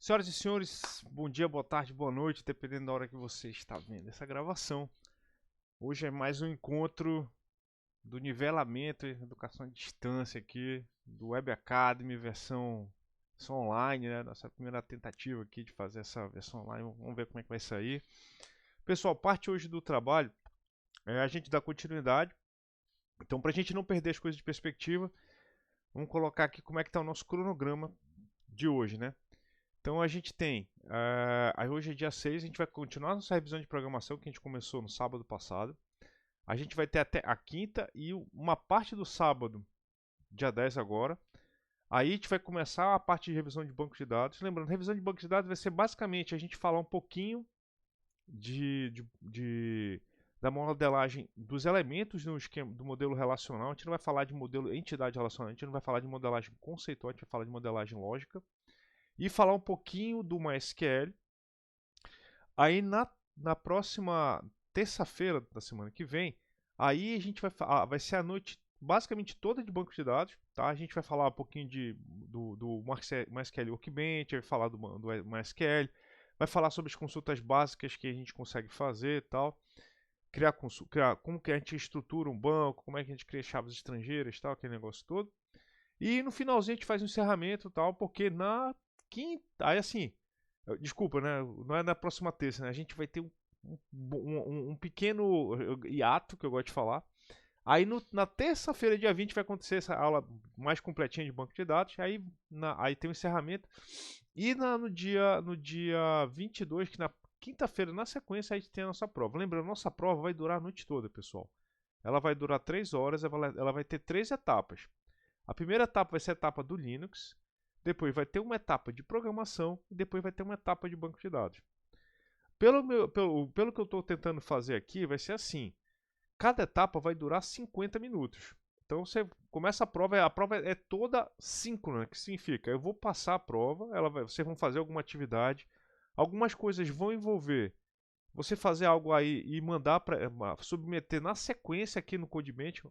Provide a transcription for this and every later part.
Senhoras e senhores, bom dia, boa tarde, boa noite, dependendo da hora que você está vendo essa gravação. Hoje é mais um encontro do nivelamento e educação à distância aqui, do Web Academy, versão online, né? Nossa primeira tentativa aqui de fazer essa versão online, vamos ver como é que vai sair. Pessoal, parte hoje do trabalho é a gente dar continuidade. Então, para a gente não perder as coisas de perspectiva, vamos colocar aqui como é que está o nosso cronograma de hoje, né? Então a gente tem, aí hoje é dia 6, a gente vai continuar nossa revisão de programação que a gente começou no sábado passado. A gente vai ter até a quinta e uma parte do sábado, dia 10 agora. Aí a gente vai começar a parte de revisão de banco de dados. Lembrando, revisão de banco de dados vai ser basicamente a gente falar um pouquinho da modelagem dos elementos no esquema do modelo relacional. A gente não vai falar de modelo entidade relacional, a gente não vai falar de modelagem conceitual, a gente vai falar de modelagem lógica. E falar um pouquinho do MySQL. Aí na próxima terça-feira da semana que vem, aí a gente vai ser a noite basicamente toda de banco de dados, tá? A gente vai falar um pouquinho do MySQL Workbench, vai falar do MySQL, vai falar sobre as consultas básicas que a gente consegue fazer e tal. Criar como que a gente estrutura um banco, como é que a gente cria chaves estrangeiras, tal, aquele negócio todo. E no finalzinho a gente faz um encerramento, tal, porque na quinta, aí assim, desculpa, né? Não é na próxima terça, né? A gente vai ter um pequeno hiato que eu gosto de falar. Aí na terça-feira, dia 20, vai acontecer essa aula mais completinha de banco de dados. Aí tem o encerramento. E no dia 22, que na quinta-feira, na sequência, a gente tem a nossa prova. Lembrando, nossa prova vai durar a noite toda, pessoal. Ela vai durar 3 horas, ela vai ter 3 etapas. A primeira etapa vai ser a etapa do Linux, depois vai ter uma etapa de programação e depois vai ter uma etapa de banco de dados. Pelo que eu estou tentando fazer aqui, vai ser assim: cada etapa vai durar 50 minutos. Então você começa a prova é toda síncrona, que significa eu vou passar a prova, vocês vão fazer alguma atividade, algumas coisas vão envolver você fazer algo aí e mandar para submeter na sequência aqui no CodeBench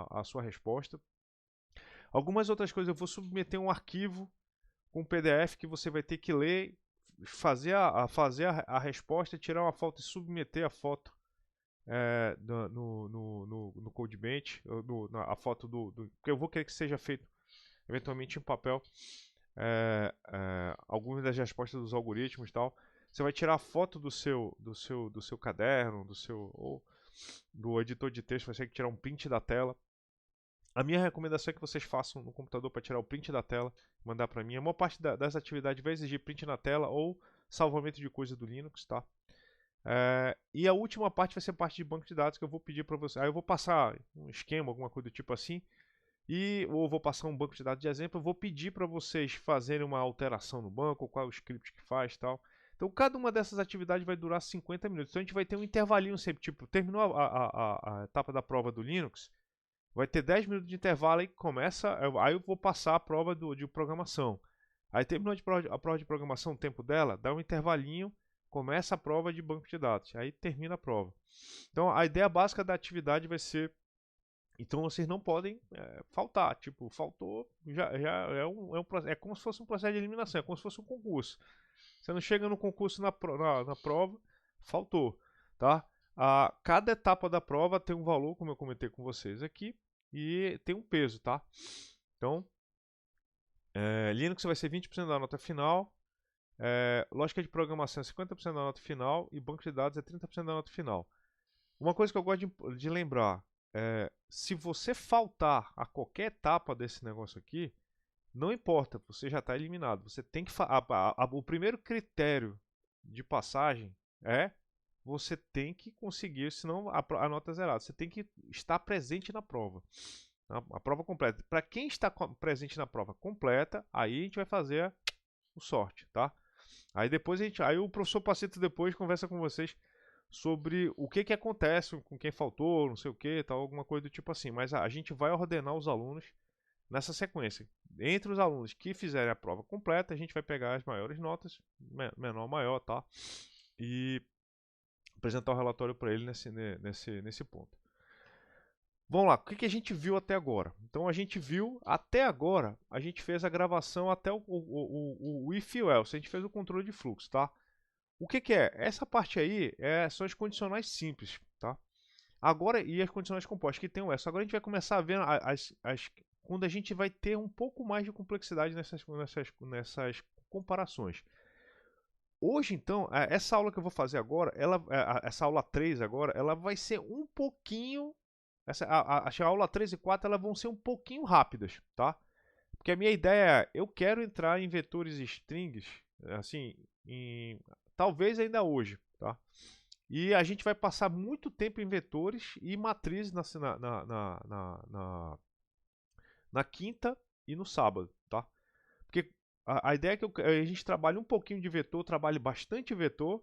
a sua resposta. Algumas outras coisas eu vou submeter um arquivo com PDF que você vai ter que ler, fazer a resposta, tirar uma foto e submeter a foto no CodeBench, a foto porque eu vou querer que seja feito eventualmente em papel, algumas das respostas dos algoritmos e tal. Você vai tirar a foto do seu caderno, ou do editor de texto, você vai ter que tirar um print da tela. A minha recomendação é que vocês façam no computador para tirar o print da tela e mandar para mim. A maior parte das atividades vai exigir print na tela ou salvamento de coisa do Linux, tá? E a última parte vai ser parte de banco de dados que eu vou pedir para vocês. Aí eu vou passar um esquema, alguma coisa do tipo assim, ou vou passar um banco de dados de exemplo. Eu vou pedir para vocês fazerem uma alteração no banco, qual é o script que faz, tal. Então cada uma dessas atividades vai durar 50 minutos. Então a gente vai ter um intervalinho sempre, tipo, terminou a etapa da prova do Linux, vai ter 10 minutos de intervalo e começa. Aí eu vou passar a prova de programação. Aí terminou a prova de programação, o tempo dela, dá um intervalinho, começa a prova de banco de dados. Aí termina a prova. Então a ideia básica da atividade vai ser. Então vocês não podem faltar. Tipo, faltou, já é como se fosse um processo de eliminação, é como se fosse um concurso. Você não chega no concurso na prova, faltou, tá? Cada etapa da prova tem um valor, como eu comentei com vocês aqui, e tem um peso, tá? Então, Linux vai ser 20% da nota final, lógica de programação é 50% da nota final e banco de dados é 30% da nota final. Uma coisa que eu gosto de lembrar, se você faltar a qualquer etapa desse negócio aqui, não importa, você já está eliminado. Você tem que o primeiro critério de passagem é você tem que conseguir, senão a nota é zerada. Você tem que estar presente na prova. A prova completa. Para quem está presente na prova completa, aí a gente vai fazer o sorte, tá? Aí depois aí o professor Pacito depois conversa com vocês sobre o que acontece com quem faltou, não sei o que, tal, alguma coisa do tipo assim. Mas a gente vai ordenar os alunos nessa sequência. Entre os alunos que fizerem a prova completa, a gente vai pegar as maiores notas, menor, maior, tá? E apresentar o relatório para ele nesse ponto. Vamos lá, o que a gente viu até agora? Então a gente viu, até agora, a gente fez a gravação até o if e else, a gente fez o controle de fluxo, tá? O que é? Essa parte aí são as condicionais simples, tá? Agora, e as condicionais compostas, que tem o else. Agora a gente vai começar a ver quando a gente vai ter um pouco mais de complexidade nessas comparações. Hoje, então, essa aula que eu vou fazer agora, essa aula 3 agora, ela vai ser um pouquinho. A aula 3 e 4 elas vão ser um pouquinho rápidas, tá? Porque a minha ideia é, eu quero entrar em vetores e strings, assim, talvez ainda hoje, tá? E a gente vai passar muito tempo em vetores e matrizes na quinta e no sábado, tá? Porque a ideia é que a gente trabalhe um pouquinho de vetor, trabalhe bastante vetor,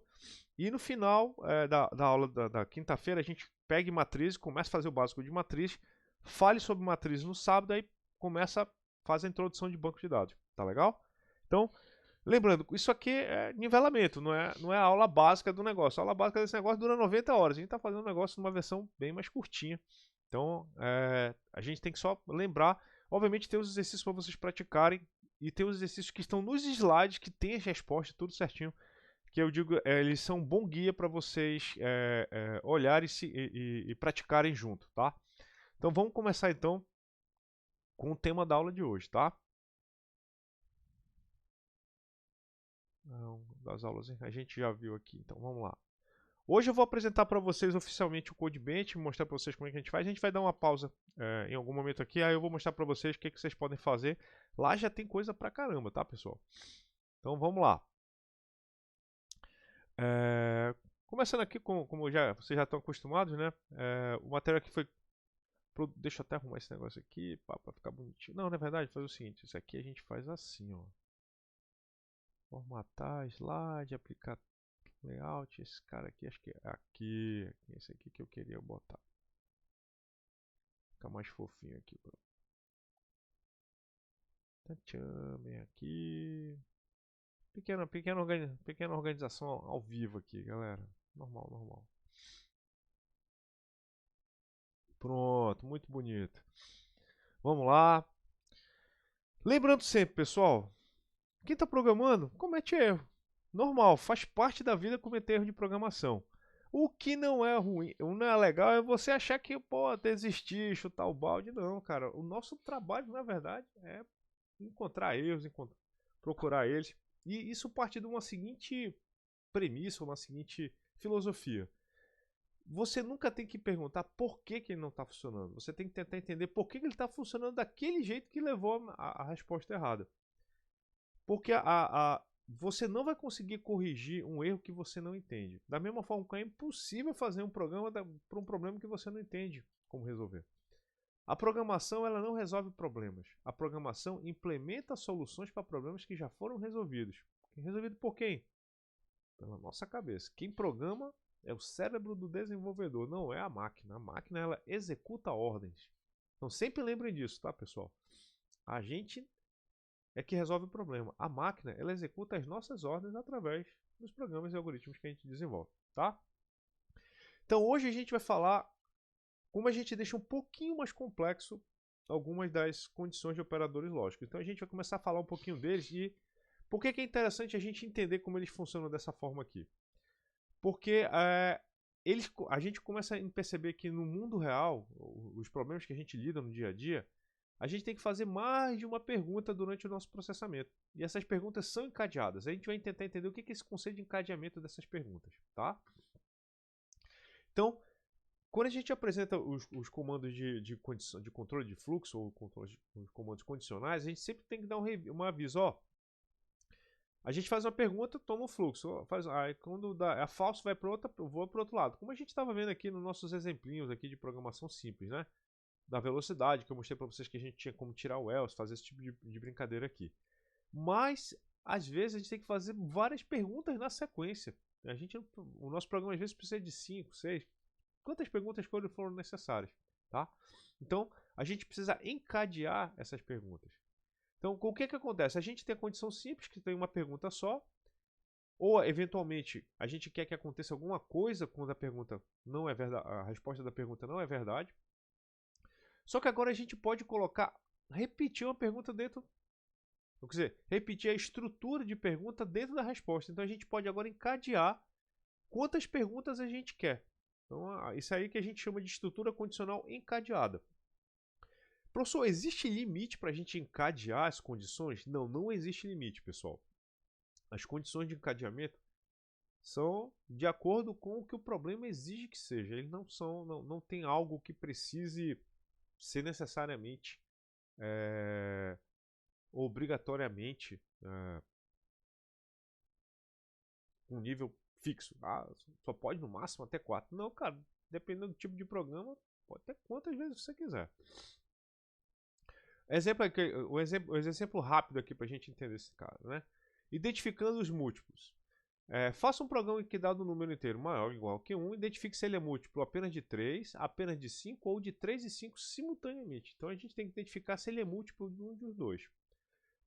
e no final da aula da quinta-feira a gente pegue matriz, comece a fazer o básico de matriz, fale sobre matriz no sábado, aí começa a fazer a introdução de banco de dados, tá legal? Então, lembrando, isso aqui é nivelamento, não é a aula básica do negócio. A aula básica desse negócio dura 90 horas, a gente está fazendo um negócio numa versão bem mais curtinha. Então, a gente tem que só lembrar, obviamente tem os exercícios para vocês praticarem, e tem os exercícios que estão nos slides, que tem as respostas, tudo certinho, que eu digo, eles são um bom guia para vocês olharem e praticarem junto, tá? Então vamos começar então com o tema da aula de hoje, tá? Não, das aulas a gente já viu aqui, então vamos lá. Hoje eu vou apresentar para vocês oficialmente o CodeBench, mostrar para vocês como é que a gente faz. A gente vai dar uma pausa em algum momento aqui, aí eu vou mostrar para vocês o que vocês podem fazer. Lá já tem coisa pra caramba, tá, pessoal? Então vamos lá. Começando aqui, como vocês já estão acostumados, né? O material aqui foi... Deixa eu até arrumar esse negócio aqui para ficar bonitinho. Não, na verdade, fazer o seguinte. Isso aqui a gente faz assim, ó. Formatar, slide, aplicar layout. Esse cara aqui, acho que é aqui. Esse aqui que eu queria botar. Ficar mais fofinho aqui. Bem aqui. Pequena organização ao vivo aqui, galera. Normal, normal. Pronto, muito bonito. Vamos lá. Lembrando sempre, pessoal, quem está programando comete erro. Normal, faz parte da vida cometer erro de programação. O que não é ruim, não é legal é você achar que, pô, desistir, chutar o balde. Não, cara. O nosso trabalho, na verdade, é encontrar erros, procurar eles. E isso parte de uma seguinte premissa, uma seguinte filosofia. Você nunca tem que perguntar por que ele não está funcionando. Você tem que tentar entender por que ele está funcionando daquele jeito que levou a resposta errada. Porque você não vai conseguir corrigir um erro que você não entende. Da mesma forma que é impossível fazer um programa para um problema que você não entende como resolver. A programação ela não resolve problemas. A programação implementa soluções para problemas que já foram resolvidos. Resolvido por quem? Pela nossa cabeça. Quem programa é o cérebro do desenvolvedor, não é a máquina. A máquina ela executa ordens. Então sempre lembrem disso, tá, pessoal? A gente é que resolve o problema. A máquina ela executa as nossas ordens através dos programas e algoritmos que a gente desenvolve, tá? Então hoje a gente vai falar como a gente deixa um pouquinho mais complexo algumas das condições de operadores lógicos. Então a gente vai começar a falar um pouquinho deles e por que é interessante a gente entender como eles funcionam dessa forma aqui. Porque a gente começa a perceber que no mundo real, os problemas que a gente lida no dia a dia, a gente tem que fazer mais de uma pergunta durante o nosso processamento. E essas perguntas são encadeadas. A gente vai tentar entender o que é esse conceito de encadeamento dessas perguntas, tá? Então, quando a gente apresenta os comandos de controle de fluxo ou os comandos condicionais, a gente sempre tem que dar um aviso, ó. A gente faz uma pergunta, toma um fluxo. Aí quando dá falso, vai para outro lado. Como a gente estava vendo aqui nos nossos exemplinhos aqui de programação simples, né? Da velocidade, que eu mostrei para vocês que a gente tinha como tirar o else, fazer esse tipo de brincadeira aqui. Mas, às vezes, a gente tem que fazer várias perguntas na sequência. O nosso programa, às vezes, precisa de 5, 6. Quantas perguntas foram necessárias, tá? Então, a gente precisa encadear essas perguntas. Então, o que acontece? A gente tem a condição simples, que tem uma pergunta só, ou eventualmente a gente quer que aconteça alguma coisa quando a pergunta não é verdade, a resposta da pergunta não é verdade. Só que agora a gente pode repetir uma pergunta dentro, quer dizer, repetir a estrutura de pergunta dentro da resposta. Então a gente pode agora encadear quantas perguntas a gente quer. Então isso aí que a gente chama de estrutura condicional encadeada. Professor, existe limite para a gente encadear as condições? Não, não existe limite, pessoal. As condições de encadeamento são de acordo com o que o problema exige que seja. Eles não tem algo que precise ser necessariamente, obrigatoriamente, um nível fixo. Só pode no máximo até 4. Não, cara, dependendo do tipo de programa, pode ter quantas vezes você quiser. O exemplo rápido aqui para a gente entender esse caso, né? Identificando os múltiplos. Faça um programa que dado um número inteiro maior ou igual que 1, identifique se ele é múltiplo apenas de 3, apenas de 5 ou de 3 e 5 simultaneamente. Então a gente tem que identificar se ele é múltiplo de um dos dois.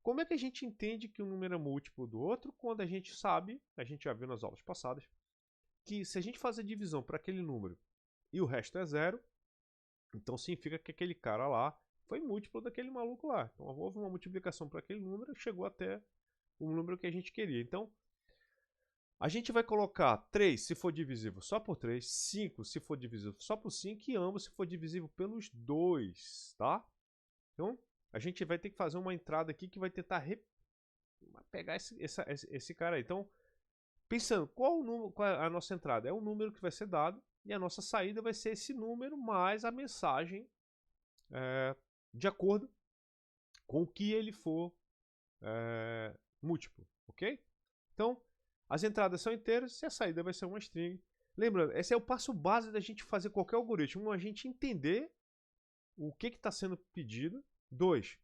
Como é que a gente entende que um número é múltiplo do outro? Quando a gente sabe, a gente já viu nas aulas passadas, que se a gente faz a divisão para aquele número e o resto é 0, então significa que aquele cara lá foi múltiplo daquele maluco lá. Então houve uma multiplicação para aquele número e chegou até o número que a gente queria. Então a gente vai colocar 3 se for divisível só por 3, 5 se for divisível só por 5 e ambos se for divisível pelos 2, tá? Então a gente vai ter que fazer uma entrada aqui que vai tentar pegar esse cara aí. Então, pensando, qual é a nossa entrada? É o número que vai ser dado e a nossa saída vai ser esse número mais a mensagem de acordo com o que ele for múltiplo, ok? Então, as entradas são inteiras e a saída vai ser uma string. Lembrando, esse é o passo base da gente fazer qualquer algoritmo, a gente entender o que está sendo pedido. 2,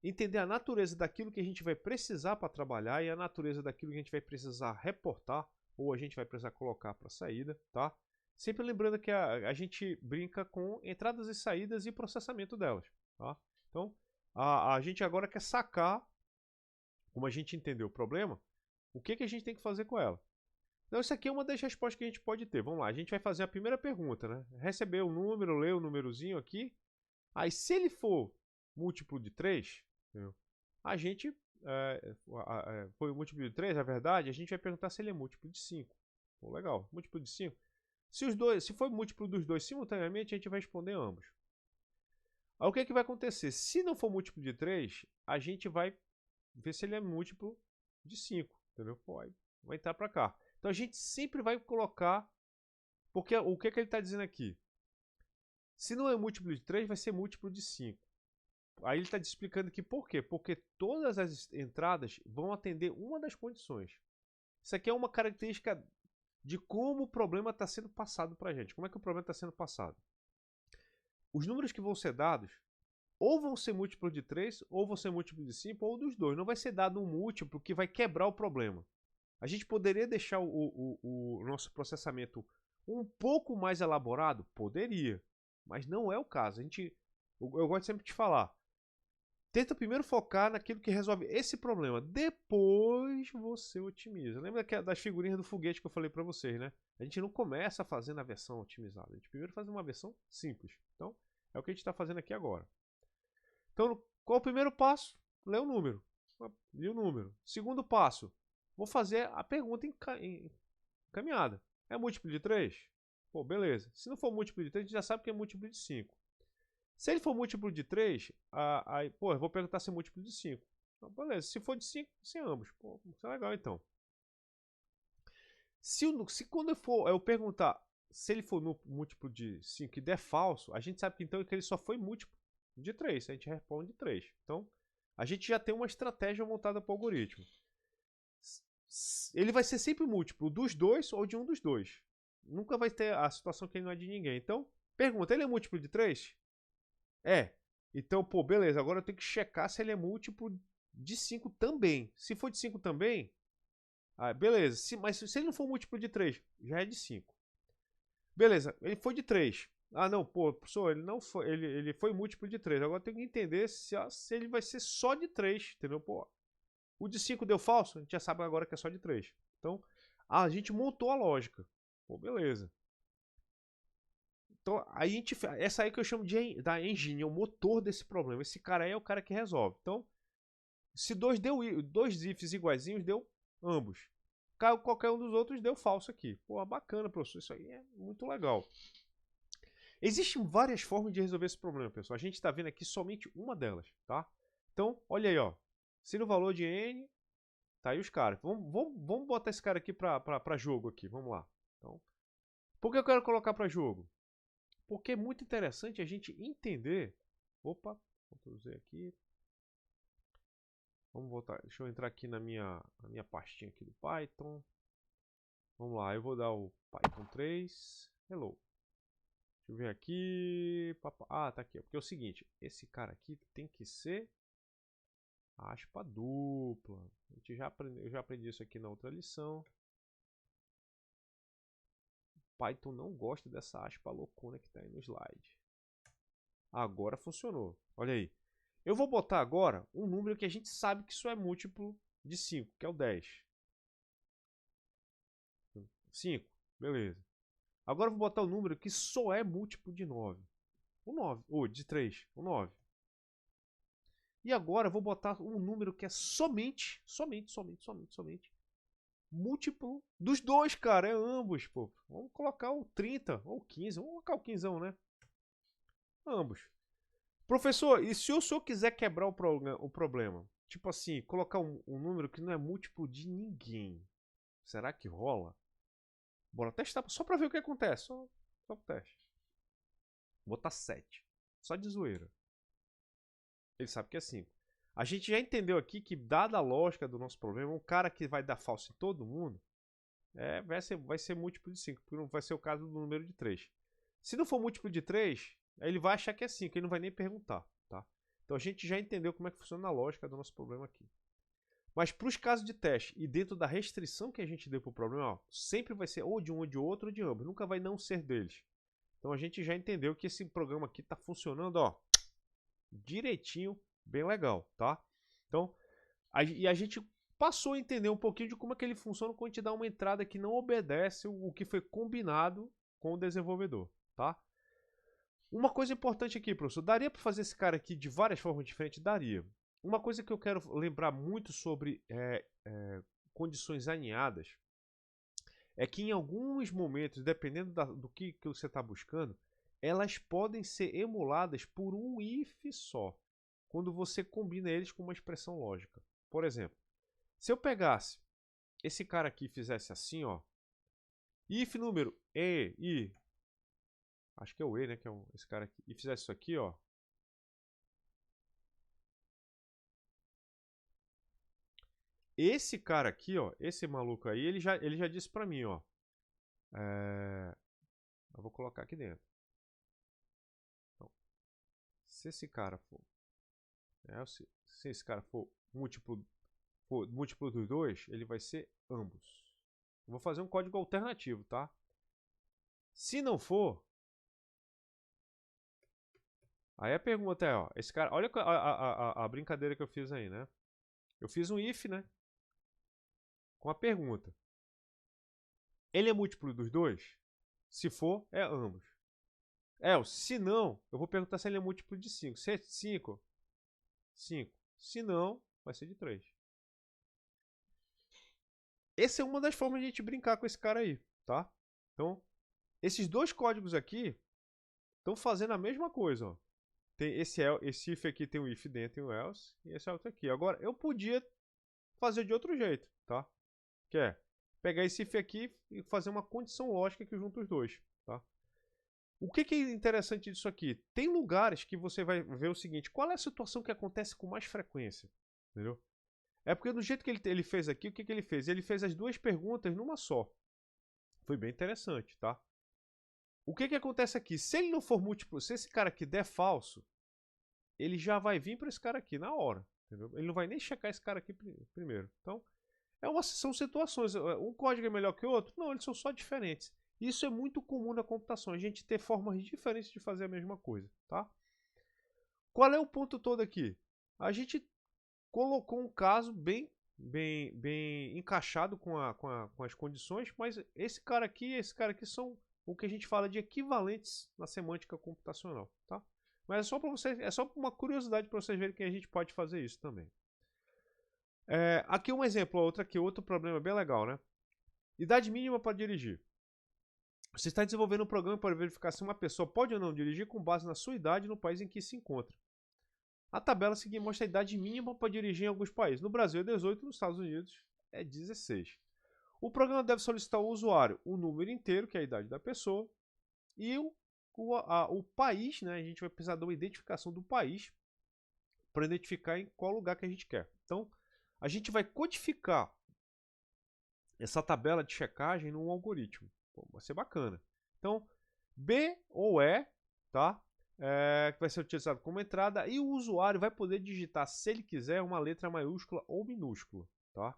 entender a natureza daquilo que a gente vai precisar para trabalhar e a natureza daquilo que a gente vai precisar reportar ou a gente vai precisar colocar para saída, tá? Sempre lembrando que a gente brinca com entradas e saídas e processamento delas, tá? Então, a gente agora quer sacar, como a gente entendeu o problema, o que a gente tem que fazer com ela. Então, isso aqui é uma das respostas que a gente pode ter. Vamos lá, a gente vai fazer a primeira pergunta, né? Receber o número, ler o númerozinho aqui. Aí, se ele for múltiplo de 3, entendeu? A gente foi múltiplo de 3, na verdade, a gente vai perguntar se ele é múltiplo de 5. Pô, legal, múltiplo de 5. Se for múltiplo dos dois simultaneamente, a gente vai responder ambos. Aí o que vai acontecer? Se não for múltiplo de 3, a gente vai ver se ele é múltiplo de 5, entendeu? Pô, vai entrar para cá. Então a gente sempre vai colocar, porque o que ele está dizendo aqui? Se não é múltiplo de 3, vai ser múltiplo de 5. Aí ele está explicando aqui por quê? Porque todas as entradas vão atender uma das condições. Isso aqui é uma característica de como o problema está sendo passado para a gente. Como é que o problema está sendo passado? Os números que vão ser dados ou vão ser múltiplo de 3, ou vão ser múltiplo de 5, ou dos dois. Não vai ser dado um múltiplo que vai quebrar o problema. A gente poderia deixar o nosso processamento um pouco mais elaborado? Poderia. Mas não é o caso. Eu gosto sempre de falar. Tenta primeiro focar naquilo que resolve esse problema. Depois você otimiza. Lembra das figurinhas do foguete que eu falei para vocês, né? A gente não começa fazendo a versão otimizada. A gente primeiro faz uma versão simples. Então, é o que a gente está fazendo aqui agora. Então, qual o primeiro passo? Lê o número. Li o número. Segundo passo, vou fazer a pergunta encaminhada. É múltiplo de 3? Pô, beleza. Se não for múltiplo de 3, a gente já sabe que é múltiplo de 5. Se ele for múltiplo de 3, aí, pô, eu vou perguntar se é múltiplo de 5. Então, beleza. Se for de 5, sem ambos. Pô, isso é legal então. Se quando eu perguntar se ele for múltiplo de 5 e der falso, a gente sabe que então que ele só foi múltiplo de 3. A gente responde 3. Então, a gente já tem uma estratégia montada para o algoritmo. Ele vai ser sempre múltiplo dos dois ou de um dos dois. Nunca vai ter a situação que ele não é de ninguém. Então, pergunta, ele é múltiplo de 3? É. Então, pô, beleza. Agora eu tenho que checar se ele é múltiplo de 5 também. Se for de 5 também, beleza. Mas se ele não for múltiplo de 3, já é de 5. Beleza, ele foi de 3. Não, pô, professor, ele não foi, ele foi múltiplo de 3. Agora eu tenho que entender se ele vai ser só de 3, entendeu? Pô, o de 5 deu falso, a gente já sabe agora que é só de 3. Então, a gente montou a lógica. Pô, beleza. Então, essa aí que eu chamo da engine, é o motor desse problema. Esse cara aí é o cara que resolve. Então, se dois ifs iguaizinhos, deu ambos. Qualquer um dos outros deu falso aqui. Pô, bacana, professor. Isso aí é muito legal. Existem várias formas de resolver esse problema, pessoal. A gente está vendo aqui somente uma delas, tá? Então, olha aí, ó. Se no valor de n, tá aí os caras. Vamos botar esse cara aqui para jogo aqui. Vamos lá. Então, por que eu quero colocar para jogo? Porque é muito interessante a gente entender. Opa, Ctrl Z aqui. Vamos voltar. Deixa eu entrar aqui na minha pastinha aqui do Python. Vamos lá, eu vou dar o Python 3. Hello. Deixa eu ver aqui. Ah, tá aqui. Porque é o seguinte, esse cara aqui tem que ser aspa dupla. Eu já aprendi isso aqui na outra lição. Python não gosta dessa aspa loucona que está aí no slide. Agora funcionou. Olha aí. Eu vou botar agora um número que a gente sabe que isso é múltiplo de 5, que é o 10. 5, beleza. Agora eu vou botar o número que só é múltiplo de 9. O 9, ou de 3, o 9. E agora eu vou botar um número que é somente múltiplo dos dois, cara. É ambos, pô. Vamos colocar o 30 ou 15. Vamos colocar o 15, né? Ambos. Professor, e se o senhor quiser quebrar o problema? Tipo assim, colocar um número que não é múltiplo de ninguém. Será que rola? Bora testar só pra ver o que acontece. Só pro teste. Vou botar 7. Só de zoeira. Ele sabe que é 5. A gente já entendeu aqui que, dada a lógica do nosso problema, um cara que vai dar falso em todo mundo vai ser múltiplo de 5, porque não vai ser o caso do número de 3. Se não for múltiplo de 3, aí ele vai achar que é 5, ele não vai nem perguntar. Tá? Então a gente já entendeu como é que funciona a lógica do nosso problema aqui. Mas para os casos de teste e dentro da restrição que a gente deu para o problema, ó, sempre vai ser ou de um ou de outro ou de ambos, nunca vai não ser deles. Então a gente já entendeu que esse programa aqui está funcionando, ó, direitinho, bem legal, tá? Então, a gente passou a entender um pouquinho de como é que ele funciona quando a gente dá uma entrada que não obedece o que foi combinado com o desenvolvedor, tá? Uma coisa importante aqui, professor, daria para fazer esse cara aqui de várias formas diferentes? Daria. Uma coisa que eu quero lembrar muito sobre condições alinhadas é que em alguns momentos, dependendo do que você está buscando, elas podem ser emuladas por um if só, quando você combina eles com uma expressão lógica. Por exemplo, se eu pegasse esse cara aqui e fizesse assim, ó, if número e, acho que é o e, né, que é esse cara aqui, e fizesse isso aqui, ó, esse cara aqui, ó, esse maluco aí, ele já disse pra mim, ó, eu vou colocar aqui dentro. Então, se esse cara for, se esse cara for múltiplo dos dois, ele vai ser ambos. Eu vou fazer um código alternativo, tá? Se não for, aí a pergunta é, ó, esse cara, olha a brincadeira que eu fiz aí, né? Eu fiz um if, né? Com a pergunta. Ele é múltiplo dos dois? Se for, é ambos. Se não, eu vou perguntar se ele é múltiplo de 5. Se é 5, 5. Se não, vai ser de 3. Essa é uma das formas de a gente brincar com esse cara aí, tá? Então, esses dois códigos aqui estão fazendo a mesma coisa, ó. Tem esse if aqui tem um if dentro e um else, e esse outro aqui. Agora, eu podia fazer de outro jeito, tá? Que é pegar esse if aqui e fazer uma condição lógica que junta os dois, tá? O que é interessante disso aqui? Tem lugares que você vai ver o seguinte, qual é a situação que acontece com mais frequência, entendeu? É porque do jeito que ele fez aqui, o que ele fez? Ele fez as duas perguntas numa só. Foi bem interessante, tá? O que acontece aqui? Se ele não for múltiplo, se esse cara aqui der falso, ele já vai vir para esse cara aqui na hora, entendeu? Ele não vai nem checar esse cara aqui primeiro. Então, são situações. Um código é melhor que o outro? Não, eles são só diferentes. Isso é muito comum na computação, a gente ter formas diferentes de fazer a mesma coisa, tá? Qual é o ponto todo aqui? A gente colocou um caso bem encaixado com as condições, mas esse cara aqui são o que a gente fala de equivalentes na semântica computacional, tá? Mas é só para vocês, é só uma curiosidade para vocês verem que a gente pode fazer isso também. Aqui um exemplo, outro problema bem legal, né? Idade mínima para dirigir. Você está desenvolvendo um programa para verificar se uma pessoa pode ou não dirigir com base na sua idade no país em que se encontra. A tabela seguinte mostra a idade mínima para dirigir em alguns países. No Brasil é 18, nos Estados Unidos é 16. O programa deve solicitar ao usuário o número inteiro, que é a idade da pessoa, e o país, né? A gente vai precisar de uma identificação do país para identificar em qual lugar que a gente quer. Então, a gente vai codificar essa tabela de checagem num algoritmo. Pô, vai ser bacana. Então, B ou E, tá? Que vai ser utilizado como entrada, e o usuário vai poder digitar, se ele quiser, uma letra maiúscula ou minúscula, tá?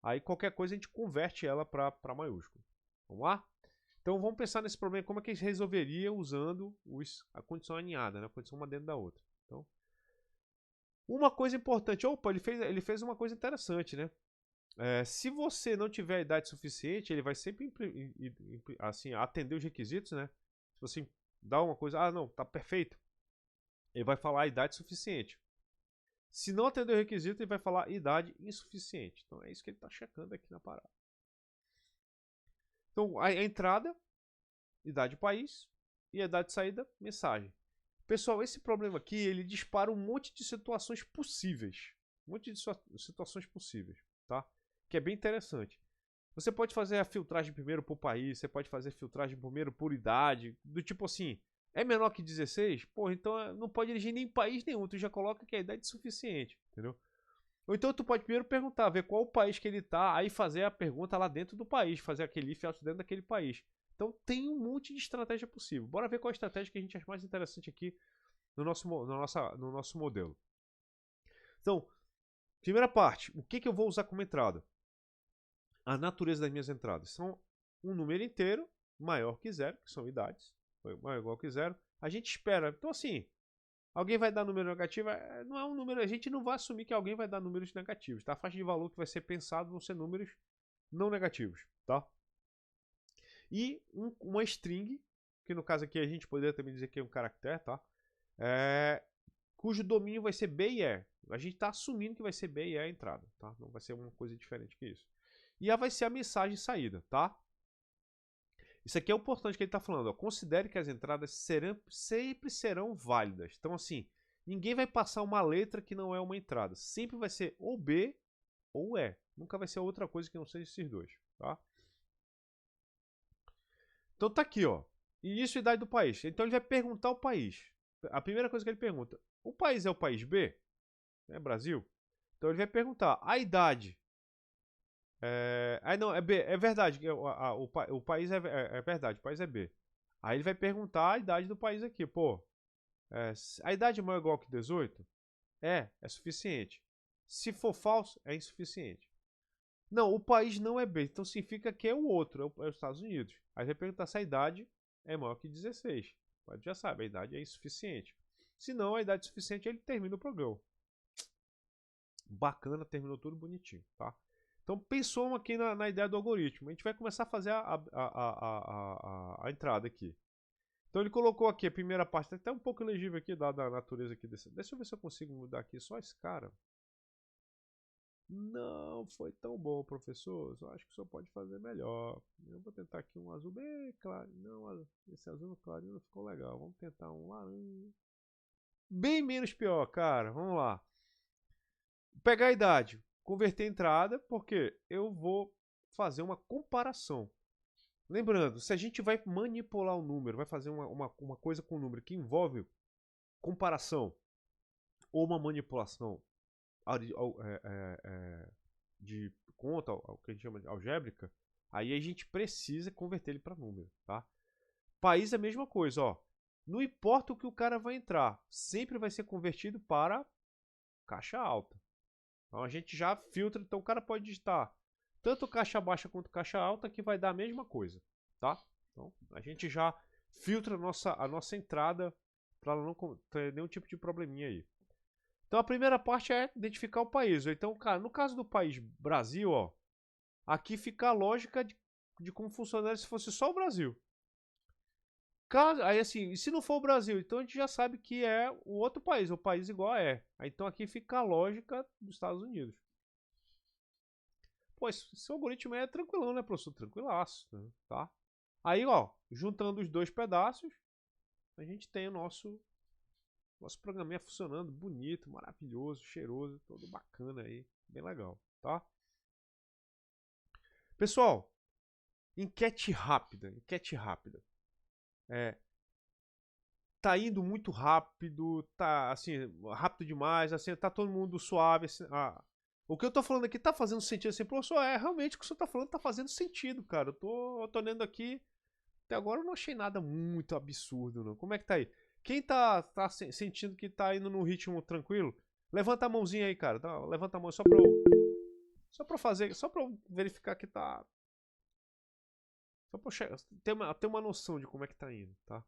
Aí qualquer coisa a gente converte ela para maiúscula. Vamos lá? Então vamos pensar nesse problema, como é que a gente resolveria usando a condição aninhada, né? A condição uma dentro da outra. Então, uma coisa importante, opa, ele fez uma coisa interessante, né? Se você não tiver a idade suficiente, ele vai sempre assim, atender os requisitos, né? Se você dá uma coisa, não, tá perfeito, ele vai falar a idade suficiente. Se não atender o requisito, ele vai falar idade insuficiente. Então é isso que ele está checando aqui na parada. Então a entrada, idade país, e a idade de saída, mensagem. Pessoal, esse problema aqui, ele dispara um monte de situações possíveis. Um monte de situações possíveis, tá? Que é bem interessante. Você pode fazer a filtragem primeiro por país, você pode fazer a filtragem primeiro por idade, do tipo assim, é menor que 16? Pô, então não pode dirigir nem em país nenhum, tu já coloca que a idade é suficiente, entendeu? Ou então tu pode primeiro perguntar, ver qual o país que ele tá, aí fazer a pergunta lá dentro do país, fazer aquele if dentro daquele país. Então tem um monte de estratégia possível. Bora ver qual a estratégia que a gente acha mais interessante aqui no nosso modelo. Então, primeira parte, o que eu vou usar como entrada? A natureza das minhas entradas são um número inteiro maior que zero, que são idades, maior ou igual que zero. A gente espera, então assim, alguém vai dar número negativo, não é um número, a gente não vai assumir que alguém vai dar números negativos, tá? A faixa de valor que vai ser pensado vão ser números não negativos, tá? E uma string, que no caso aqui a gente poderia também dizer que é um caractere, tá? Cujo domínio vai ser B e E. A gente está assumindo que vai ser B e E a entrada, tá? Não vai ser uma coisa diferente que isso. E A vai ser a mensagem saída, tá? Isso aqui é o importante que ele está falando. Ó. Considere que as entradas sempre serão válidas. Então, assim, ninguém vai passar uma letra que não é uma entrada. Sempre vai ser ou B ou E. Nunca vai ser outra coisa que não seja esses dois, tá? Então tá aqui, ó. Início e idade do país. Então ele vai perguntar o país. A primeira coisa que ele pergunta: o país é o país B? É Brasil? Então ele vai perguntar a idade. Não, é B, é verdade. O país é verdade, o país é B. Aí ele vai perguntar a idade do país aqui. Pô, a idade é maior ou igual que 18? É suficiente. Se for falso, é insuficiente. Não, o país não é B, então significa que é o outro, é os Estados Unidos. Aí ele vai perguntar se a idade é maior que 16. O já sabe, a idade é insuficiente. Se não, a idade é suficiente, ele termina o programa. Bacana, terminou tudo bonitinho, tá? Então pensou aqui na ideia do algoritmo. A gente vai começar a fazer a entrada aqui. Então ele colocou aqui a primeira parte, tá até um pouco legível aqui, dada a natureza aqui desse. Deixa eu ver se eu consigo mudar aqui só esse cara. Não foi tão bom, professor. Eu acho que o senhor pode fazer melhor. Eu vou tentar aqui um azul bem claro. Não, esse azul clarinho não ficou legal. Vamos tentar um laranja. Bem menos pior, cara. Vamos lá. Pegar a idade. Converter a entrada, porque eu vou fazer uma comparação. Lembrando, se a gente vai manipular o número, vai fazer uma coisa com o número que envolve comparação ou uma manipulação de conta, o que a gente chama de algébrica, aí a gente precisa converter ele para número, tá? País é a mesma coisa, ó. Não importa o que o cara vai entrar, sempre vai ser convertido para caixa alta. Então a gente já filtra, então o cara pode digitar tanto caixa baixa quanto caixa alta que vai dar a mesma coisa, tá? Então a gente já filtra a nossa entrada para não ter nenhum tipo de probleminha aí. Então a primeira parte é identificar o país. Então, cara, no caso do país Brasil, ó, aqui fica a lógica de como funcionaria se fosse só o Brasil. Aí assim, e se não for o Brasil, então a gente já sabe que é o outro país, o país igual é. Então aqui fica a lógica dos Estados Unidos. Pô, esse algoritmo aí é tranquilão, né, professor? Tranquilaço, né? Tá? Aí, ó, juntando os dois pedaços, a gente tem o nosso programinha funcionando, bonito, maravilhoso, cheiroso, todo bacana aí, bem legal, tá? Pessoal, enquete rápida. Tá indo muito rápido, tá assim, rápido demais, assim, tá todo mundo suave. Assim, o que eu tô falando aqui tá fazendo sentido assim, professor? Realmente o que o senhor tá falando tá fazendo sentido, cara. Eu tô lendo aqui, até agora eu não achei nada muito absurdo, não. Como é que tá aí? Quem tá sentindo que tá indo num ritmo tranquilo, levanta a mãozinha aí, cara. Levanta a mão só pra fazer, só pra eu verificar que tá. Só pra eu ter uma noção de como é que tá indo, tá?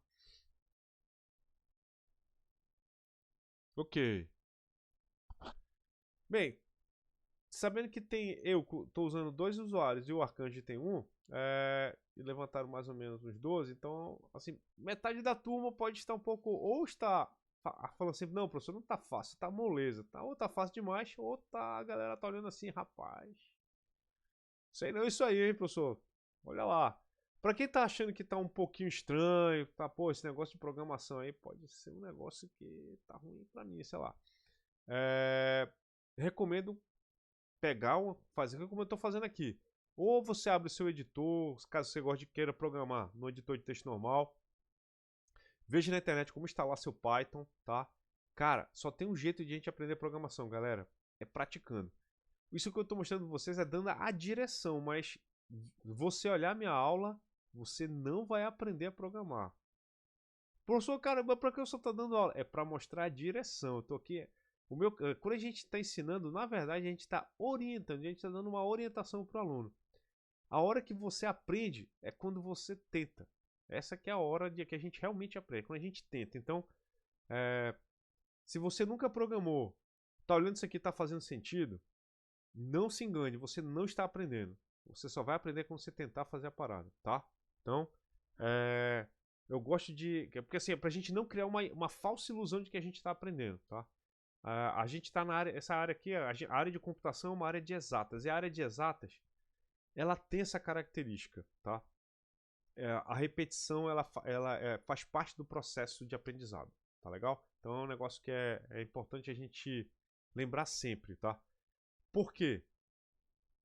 Ok. Bem, sabendo que eu tô usando 2 usuários e o Arcanjo tem um, e levantaram mais ou menos uns 12, então, assim, metade da turma pode estar um pouco, ou está falando assim, não, professor, não tá fácil, tá moleza, tá? Ou tá fácil demais, ou tá, a galera tá olhando assim, rapaz, sei não isso aí, hein, professor, olha lá. Pra quem tá achando que tá um pouquinho estranho, tá, pô, esse negócio de programação aí pode ser um negócio que tá ruim pra mim, sei lá. Recomendo fazer como eu estou fazendo aqui. Ou você abre o seu editor, caso você goste de queira programar no editor de texto normal. Veja na internet como instalar seu Python, tá? Cara, só tem um jeito de a gente aprender programação, galera. É praticando. Isso que eu estou mostrando para vocês é dando a direção, mas você olhar minha aula, você não vai aprender a programar. Professor, caramba, para que eu só estou dando aula? É para mostrar a direção. Eu tô aqui. Quando a gente está ensinando, na verdade, a gente está orientando, a gente está dando uma orientação para o aluno. A hora que você aprende é quando você tenta. Essa que é a hora de que a gente realmente aprende, quando a gente tenta. Então, se você nunca programou, está olhando isso aqui, está fazendo sentido, não se engane, você não está aprendendo. Você só vai aprender quando você tentar fazer a parada, tá? Então, eu gosto de... Porque assim, pra gente não criar uma falsa ilusão de que a gente está aprendendo, tá? A gente está na área... Essa área aqui, a área de computação é uma área de exatas. E a área de exatas, ela tem essa característica, tá? A repetição, ela faz parte do processo de aprendizado, tá legal? Então é um negócio que é importante a gente lembrar sempre, tá? Por quê?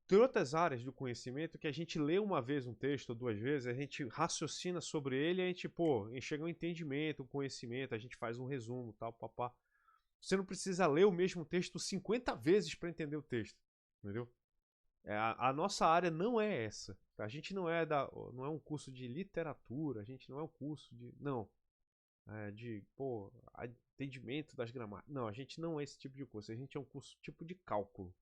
Tem outras áreas do conhecimento que a gente lê uma vez um texto ou 2 vezes, a gente raciocina sobre ele e a gente, pô, chega a um entendimento, um conhecimento, a gente faz um resumo, tal, papá. Você não precisa ler o mesmo texto 50 vezes para entender o texto, entendeu? A nossa área não é essa. A gente não é um curso de literatura, a gente não é um curso de, não, pô, entendimento das gramáticas. Não, a gente não é esse tipo de curso. A gente é um curso tipo de cálculo,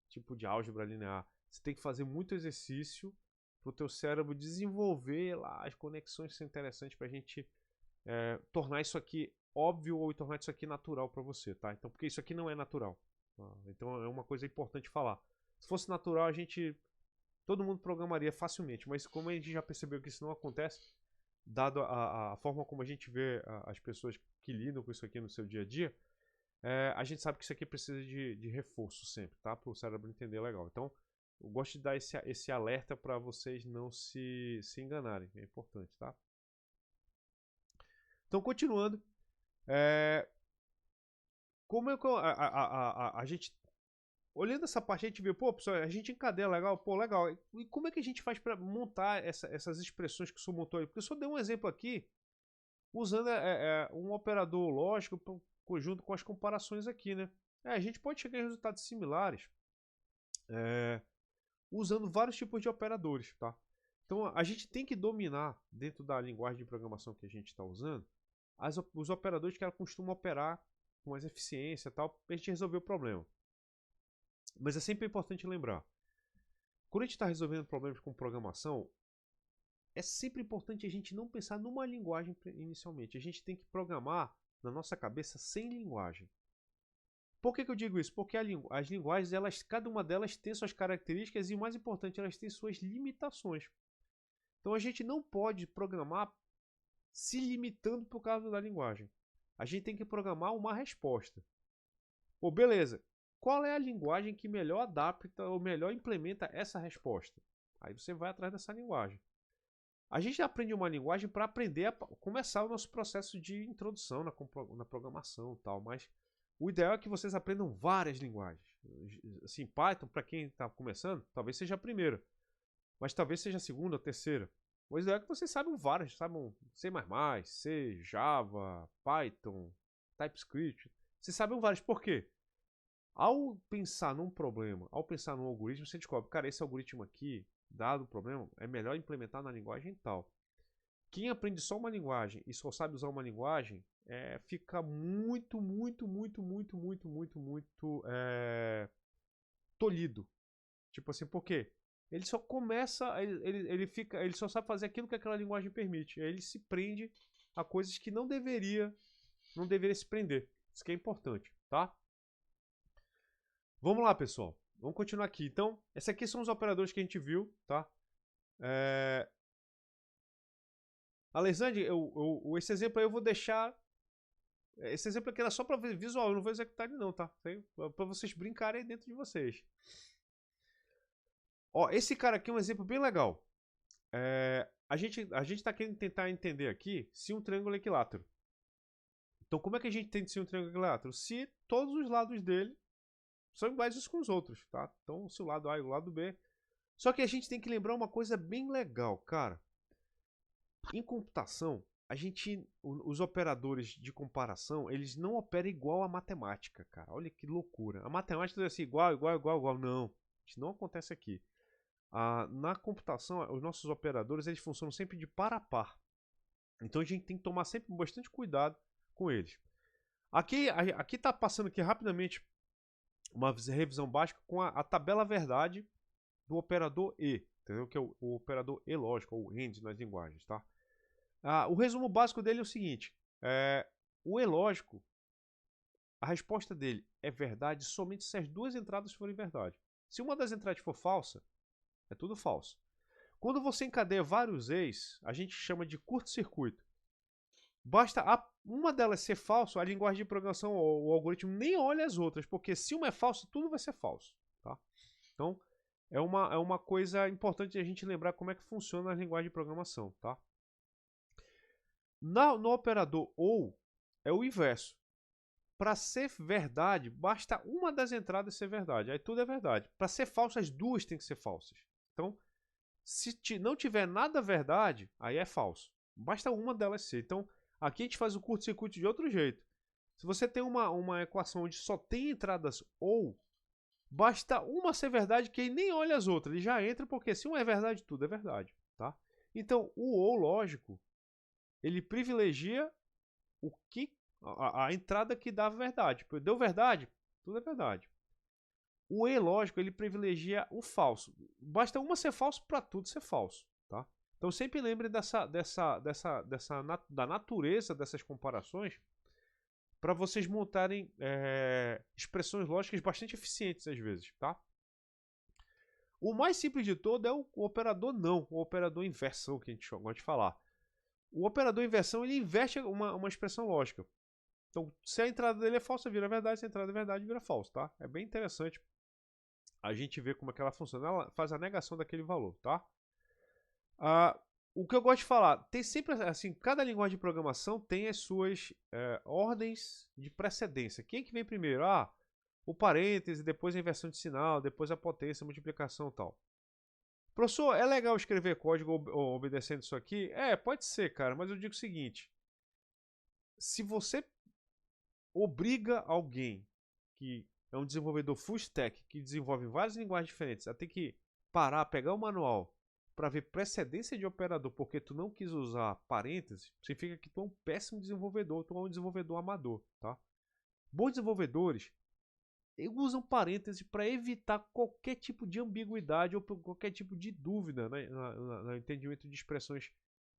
tipo de álgebra linear. Você tem que fazer muito exercício para o teu cérebro desenvolver lá as conexões que são interessantes para a gente tornar isso aqui óbvio ou tornar isso aqui natural para você, tá? Então, porque isso aqui não é natural. Tá? Então é uma coisa importante falar. Se fosse natural, todo mundo programaria facilmente, mas como a gente já percebeu que isso não acontece, dado a forma como a gente vê as pessoas que lidam com isso aqui no seu dia a dia, a gente sabe que isso aqui precisa de reforço sempre, tá? Para o cérebro entender legal. Então, eu gosto de dar esse alerta para vocês não se enganarem, é importante, tá? Então, continuando, como é que a gente, olhando essa parte, a gente vê, pô, pessoal, a gente encadeia legal, pô, legal. E como é que a gente faz para montar essas expressões que o senhor montou aí? Porque eu só dei um exemplo aqui, usando um operador lógico junto com as comparações aqui, né? A gente pode chegar em resultados similares usando vários tipos de operadores, tá? Então a gente tem que dominar, dentro da linguagem de programação que a gente está usando, os operadores que ela costuma operar com mais eficiência e tal, para a gente resolver o problema. Mas é sempre importante lembrar, quando a gente está resolvendo problemas com programação, é sempre importante a gente não pensar numa linguagem inicialmente. A gente tem que programar na nossa cabeça sem linguagem. Por que eu digo isso? Porque as linguagens, cada uma delas tem suas características e, o mais importante, elas têm suas limitações. Então a gente não pode programar se limitando por causa da linguagem. A gente tem que programar uma resposta. Pô, beleza. Qual é a linguagem que melhor adapta ou melhor implementa essa resposta? Aí você vai atrás dessa linguagem. A gente aprende uma linguagem para aprender a começar o nosso processo de introdução na programação e tal, mas o ideal é que vocês aprendam várias linguagens. Assim, Python, para quem está começando, talvez seja a primeira, mas talvez seja a segunda ou terceira. O ideal é que vocês saibam várias, saibam C++, C, Java, Python, TypeScript. Vocês sabem várias. Por quê? Ao pensar num problema, ao pensar num algoritmo, você descobre, cara, esse algoritmo aqui, dado o problema, é melhor implementar na linguagem tal. Quem aprende só uma linguagem e só sabe usar uma linguagem, fica muito tolhido. Tipo assim, por quê? Ele só começa, ele só sabe fazer aquilo que aquela linguagem permite. Aí ele se prende a coisas que não deveria se prender. Isso que é importante, tá? Vamos lá, pessoal. Vamos continuar aqui. Então, esses aqui são os operadores que a gente viu, tá? Alexandre, esse exemplo aí eu vou deixar. Esse exemplo aqui era só para ver visual, eu não vou executar ele não, tá? Para vocês brincarem aí dentro de vocês. Ó, esse cara aqui é um exemplo bem legal. A gente tá querendo tentar entender aqui se um triângulo é equilátero. Então, como é que a gente entende se um triângulo é equilátero? Se todos os lados dele são iguais uns com os outros, tá? Então, se o lado A e o lado B. Só que a gente tem que lembrar uma coisa bem legal, cara. Em computação, os operadores de comparação, eles não operam igual à matemática, cara. Olha que loucura. A matemática é assim, igual. Não, isso não acontece aqui. Na computação, os nossos operadores, eles funcionam sempre de par a par. Então a gente tem que tomar sempre bastante cuidado com eles. Aqui tá passando aqui rapidamente uma revisão básica com a tabela verdade do operador E, entendeu? Que é o operador E lógico, ou AND nas linguagens, tá? O resumo básico dele é o seguinte: o E lógico, a resposta dele é verdade somente se as duas entradas forem verdade. Se uma das entradas for falsa, é tudo falso. Quando você encadeia vários E's, a gente chama de curto-circuito. Basta uma delas ser falso, a linguagem de programação, o algoritmo nem olha as outras, porque se uma é falsa, tudo vai ser falso. Tá? Então, é uma coisa importante a gente lembrar como é que funciona a linguagem de programação. Tá? No operador OU, é o inverso. Para ser verdade, basta uma das entradas ser verdade. Aí tudo é verdade. Para ser falso, as duas têm que ser falsas. Então, se não tiver nada verdade, aí é falso. Basta uma delas ser. Então, aqui a gente faz o curto-circuito de outro jeito. Se você tem uma equação onde só tem entradas OU, basta uma ser verdade que ele nem olha as outras. Ele já entra porque se uma é verdade, tudo é verdade. Tá? Então, o OU lógico, ele privilegia a entrada que dá verdade. Deu verdade? Tudo é verdade. O E lógico, ele privilegia o falso. Basta uma ser falso para tudo ser falso. Tá? Então sempre lembre da natureza dessas comparações para vocês montarem expressões lógicas bastante eficientes às vezes. Tá? O mais simples de todo é o operador não, o operador inversão que a gente gosta de falar. O operador inversão ele inverte uma expressão lógica. Então, se a entrada dele é falsa, vira verdade. Se a entrada é verdade, vira falso, tá? É bem interessante a gente ver como é que ela funciona. Ela faz a negação daquele valor, tá? O que eu gosto de falar, tem sempre, assim, cada linguagem de programação tem as suas ordens de precedência. Quem é que vem primeiro? O parêntese, depois a inversão de sinal, depois a potência, a multiplicação e tal. Professor, é legal escrever código obedecendo isso aqui? Pode ser, cara, mas eu digo o seguinte. Se você obriga alguém que é um desenvolvedor full stack, que desenvolve várias linguagens diferentes, a ter que parar, pegar o manual para ver precedência de operador porque tu não quis usar parênteses, significa que tu é um péssimo desenvolvedor, tu é um desenvolvedor amador, tá? Bons desenvolvedores usam parênteses para evitar qualquer tipo de ambiguidade ou qualquer tipo de dúvida no entendimento de expressões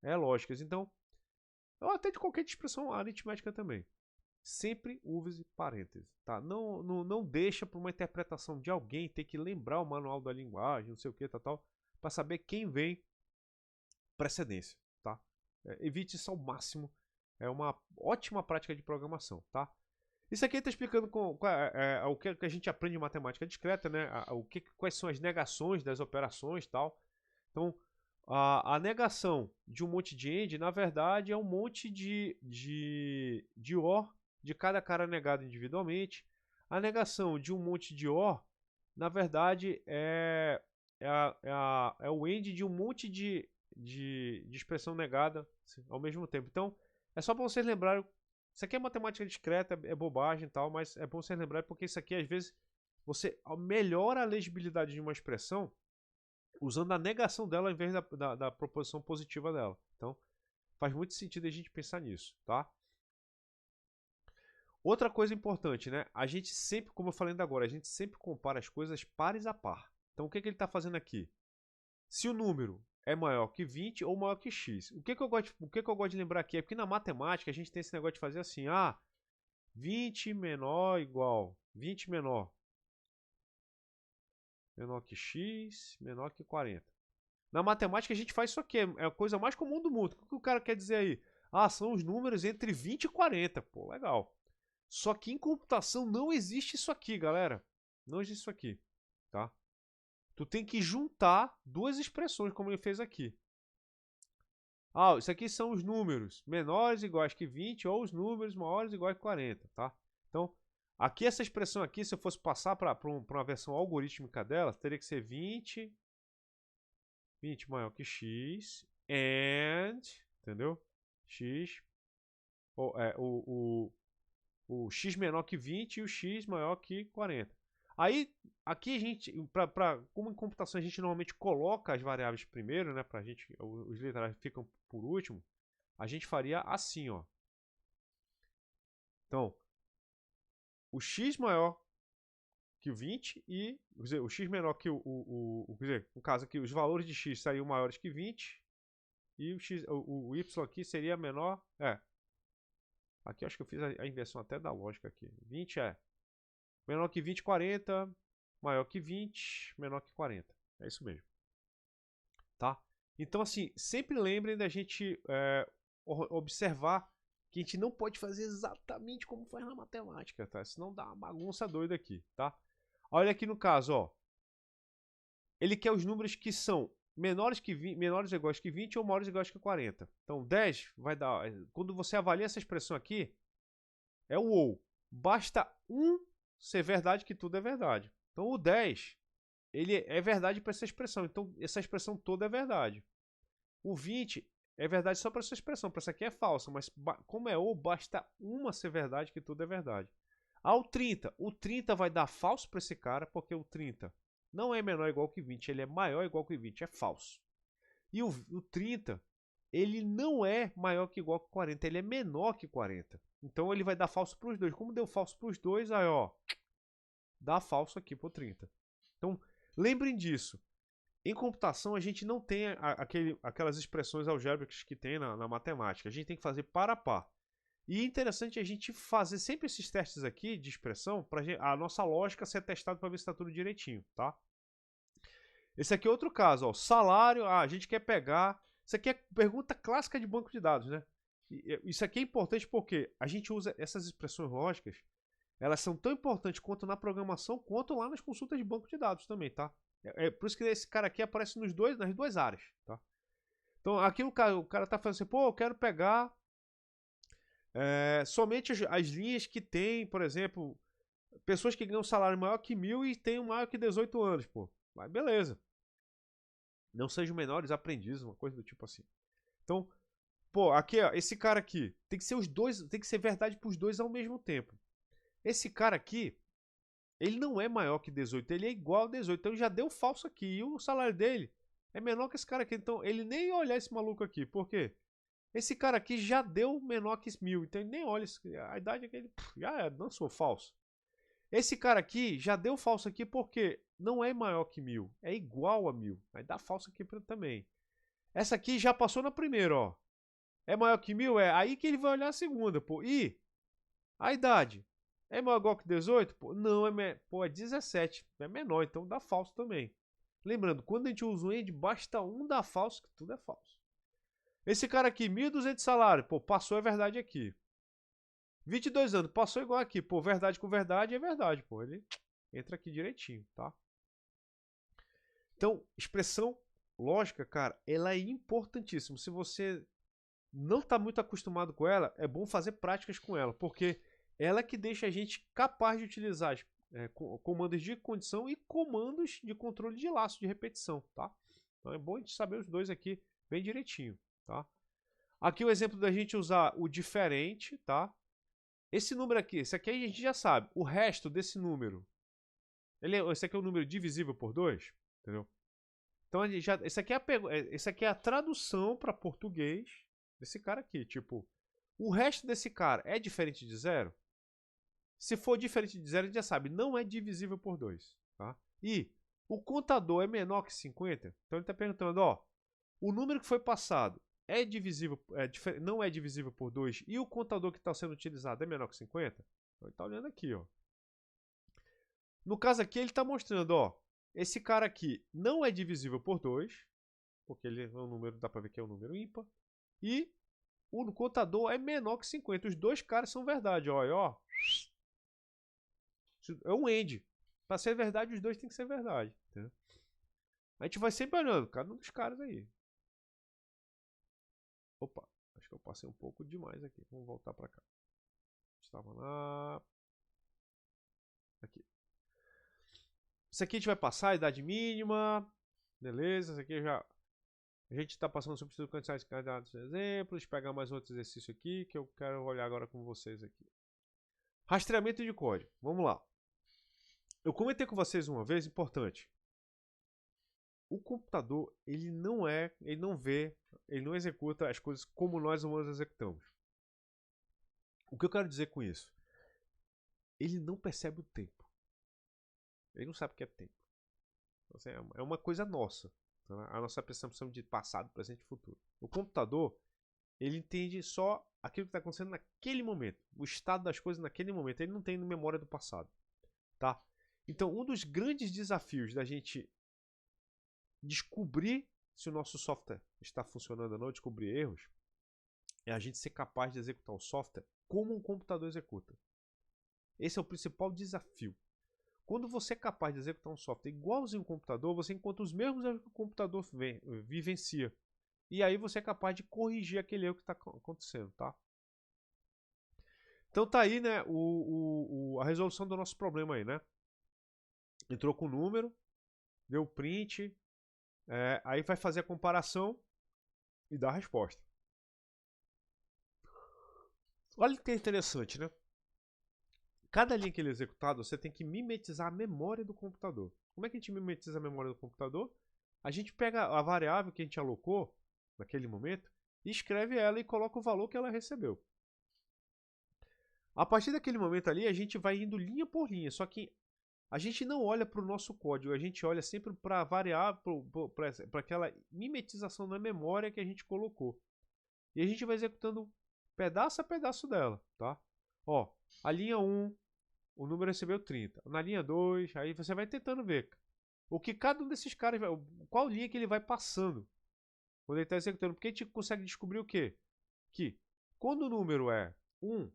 lógicas. Então, ou até de qualquer expressão aritmética também. Sempre use parênteses, tá? Não deixa para uma interpretação de alguém ter que lembrar o manual da linguagem, não sei o que, tal, para saber quem vem precedência, tá? evite isso ao máximo. É uma ótima prática de programação, tá? Isso aqui está explicando o que a gente aprende em matemática discreta, né? Quais são as negações das operações e tal. Então, a negação de um monte de AND, na verdade, é um monte de OR de cada cara negado individualmente. A negação de um monte de OR, na verdade, é o AND de um monte de expressão negada ao mesmo tempo. Então, é só para vocês lembrarem. Isso aqui é matemática discreta, é bobagem e tal, mas é bom vocês lembrarem porque isso aqui, às vezes, você melhora a legibilidade de uma expressão usando a negação dela em vez da proposição positiva dela. Então, faz muito sentido a gente pensar nisso, tá? Outra coisa importante, né? A gente sempre, como eu falei ainda agora, a gente sempre compara as coisas pares a par. Então, o que ele está fazendo aqui? Se o número é maior que 20 ou maior que x. O que eu gosto de lembrar aqui é porque na matemática a gente tem esse negócio de fazer assim, 20 menor igual 20 menor que x, menor que 40. Na matemática a gente faz isso aqui, é a coisa mais comum do mundo. O que o cara quer dizer aí? São os números entre 20 e 40. Pô, legal. Só que em computação não existe isso aqui, galera. Não existe isso aqui, tá? Tu tem que juntar duas expressões, como ele fez aqui. Isso aqui são os números menores iguais que 20 ou os números maiores iguais que 40, tá? Então, aqui essa expressão aqui, se eu fosse passar para uma versão algorítmica dela, teria que ser 20 maior que x and, entendeu? X, o x menor que 20 e o x maior que 40. Aí, aqui a gente, como em computação a gente normalmente coloca as variáveis primeiro, né, os literais ficam por último, a gente faria assim, ó. Então, o x maior que o 20 e, quer dizer, o x menor que quer dizer, no caso aqui, os valores de x seriam maiores que 20 e o y aqui seria menor, aqui eu acho que eu fiz a inversão até da lógica aqui. 20 é menor que 20, 40, maior que 20, menor que 40. É isso mesmo. Tá? Então, assim, sempre lembrem da gente observar que a gente não pode fazer exatamente como faz na matemática, tá? Senão dá uma bagunça doida aqui, tá? Olha aqui no caso, ó. Ele quer os números que são menores ou iguais que 20 ou maiores ou iguais que 40. Então, 10 vai dar... Quando você avalia essa expressão aqui, é o ou. Basta ser verdade que tudo é verdade. Então, o 10, ele é verdade para essa expressão. Então, essa expressão toda é verdade. O 20 é verdade só para essa expressão. Para essa aqui é falsa, mas como é ou, basta uma ser verdade que tudo é verdade. O 30 vai dar falso para esse cara, porque o 30 não é menor ou igual que 20, ele é maior ou igual que 20, é falso. E o 30, ele não é maior que igual que 40, ele é menor que 40. Então ele vai dar falso para os dois. Como deu falso para os dois, aí ó, dá falso aqui para o 30. Então, lembrem disso. Em computação, a gente não tem aquelas expressões algébricas que tem na matemática. A gente tem que fazer par a par. E é interessante a gente fazer sempre esses testes aqui de expressão para a nossa lógica ser testada para ver se está tudo direitinho, tá? Esse aqui é outro caso, ó. Salário, a gente quer pegar... Isso aqui é pergunta clássica de banco de dados, né? Isso aqui é importante porque a gente usa essas expressões lógicas, elas são tão importantes quanto na programação, quanto lá nas consultas de banco de dados também, tá? É por isso que esse cara aqui aparece nas duas áreas, tá? Então, aqui o cara tá falando assim, pô, eu quero pegar somente as linhas que tem, por exemplo, pessoas que ganham um salário maior que 1.000 e tem maior que 18 anos, pô. Mas beleza. Não sejam menores aprendizes, uma coisa do tipo assim. Então, pô, aqui, ó, esse cara aqui, tem que ser os dois, tem que ser verdade para os dois ao mesmo tempo. Esse cara aqui, ele não é maior que 18, ele é igual a 18, então já deu falso aqui. E o salário dele é menor que esse cara aqui, então ele nem ia olhar esse maluco aqui. Por quê? Esse cara aqui já deu menor que 1.000, então ele nem olha, a idade é que ele já dançou falso. Esse cara aqui já deu falso aqui porque não é maior que 1.000, é igual a 1.000. Aí dá falso aqui também. Essa aqui já passou na primeira, ó. É maior que 1.000? É aí que ele vai olhar a segunda, pô. E a idade é maior ou igual que 18? Pô, não, é 17. É menor, então dá falso também. Lembrando, quando a gente usa o AND, basta um dar falso que tudo é falso. Esse cara aqui, 1.200 de salário, pô, passou é verdade aqui. 22 anos, passou igual aqui, pô, verdade com verdade é verdade, pô, ele entra aqui direitinho, tá? Então, expressão lógica, cara, ela é importantíssima. Se você não está muito acostumado com ela, é bom fazer práticas com ela, porque ela é que deixa a gente capaz de utilizar comandos de condição e comandos de controle de laço de repetição, tá? Então é bom a gente saber os dois aqui bem direitinho, tá? Aqui o exemplo da gente usar o diferente, tá? Esse número aqui, esse aqui a gente já sabe. O resto desse número, esse aqui é um número divisível por 2, entendeu? Então a gente já, esse aqui é a tradução para português desse cara aqui. Tipo, o resto desse cara é diferente de 0? Se for diferente de 0, a gente já sabe, não é divisível por 2. Tá? E o contador é menor que 50? Então ele está perguntando, ó, o número que foi passado é divisível, não é divisível por 2 e o contador que está sendo utilizado é menor que 50? Então ele está olhando aqui, ó. No caso aqui, ele está mostrando, ó, esse cara aqui não é divisível por 2, porque ele é um número, dá para ver que é um número ímpar, e o contador é menor que 50. Os dois caras são verdade, ó. É um AND. Para ser verdade, os dois tem que ser verdade. Entendeu? A gente vai sempre olhando cada um dos caras aí. Opa, acho que eu passei um pouco demais aqui. Vamos voltar para cá. Estava lá. Aqui. Isso aqui a gente vai passar, a idade mínima. Beleza, isso aqui já... A gente está passando sobre substituir quantidades de candidatos de exemplos. Pegar mais outro exercício aqui que eu quero olhar agora com vocês aqui. Rastreamento de código. Vamos lá. Eu comentei com vocês uma vez, importante. O computador, ele não vê, ele não executa as coisas como nós humanos executamos. O que eu quero dizer com isso? Ele não percebe o tempo. Ele não sabe o que é tempo. Então, assim, é uma coisa nossa. Tá? A nossa percepção de passado, presente e futuro. O computador, ele entende só aquilo que está acontecendo naquele momento. O estado das coisas naquele momento. Ele não tem memória do passado. Tá? Então, um dos grandes desafios da gente descobrir se o nosso software está funcionando ou não, descobrir erros, é a gente ser capaz de executar o software como um computador executa. Esse é o principal desafio. Quando você é capaz de executar um software igualzinho ao computador, você encontra os mesmos erros que o computador vivencia. E aí você é capaz de corrigir aquele erro que está acontecendo, tá? Então tá aí, né, a resolução do nosso problema aí, né? Entrou com o número, deu o print, aí vai fazer a comparação e dar a resposta. Olha que interessante, né? Cada linha que ele é executado, você tem que mimetizar a memória do computador. Como é que a gente mimetiza a memória do computador? A gente pega a variável que a gente alocou naquele momento e escreve ela e coloca o valor que ela recebeu. A partir daquele momento ali, a gente vai indo linha por linha, só que a gente não olha para o nosso código, a gente olha sempre para a variável, para aquela mimetização na memória que a gente colocou. E a gente vai executando pedaço a pedaço dela, tá? Ó, a linha 1, o número recebeu 30. Na linha 2, aí você vai tentando ver o que cada um desses caras, qual linha que ele vai passando quando ele está executando. Porque a gente consegue descobrir o quê? Que quando o número é 1,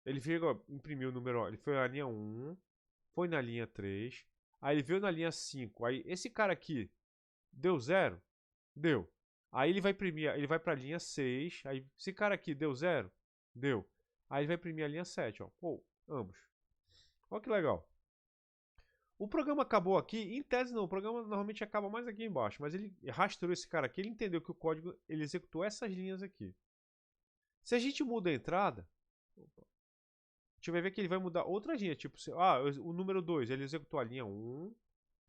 ele imprimiu o número, ele foi na linha 1, foi na linha 3, aí ele veio na linha 5, aí esse cara aqui deu 0? Deu. Aí ele vai imprimir, ele vai para a linha 6, aí esse cara aqui deu 0? Deu. Aí ele vai imprimir a linha 7, ó. Pô, ambos. Olha que legal. O programa acabou aqui, em tese não, o programa normalmente acaba mais aqui embaixo, mas ele rastreou esse cara aqui, ele entendeu que o código, ele executou essas linhas aqui. Se a gente muda a entrada, a gente vai ver que ele vai mudar outras linhas, tipo, o número 2, ele executou a linha 1,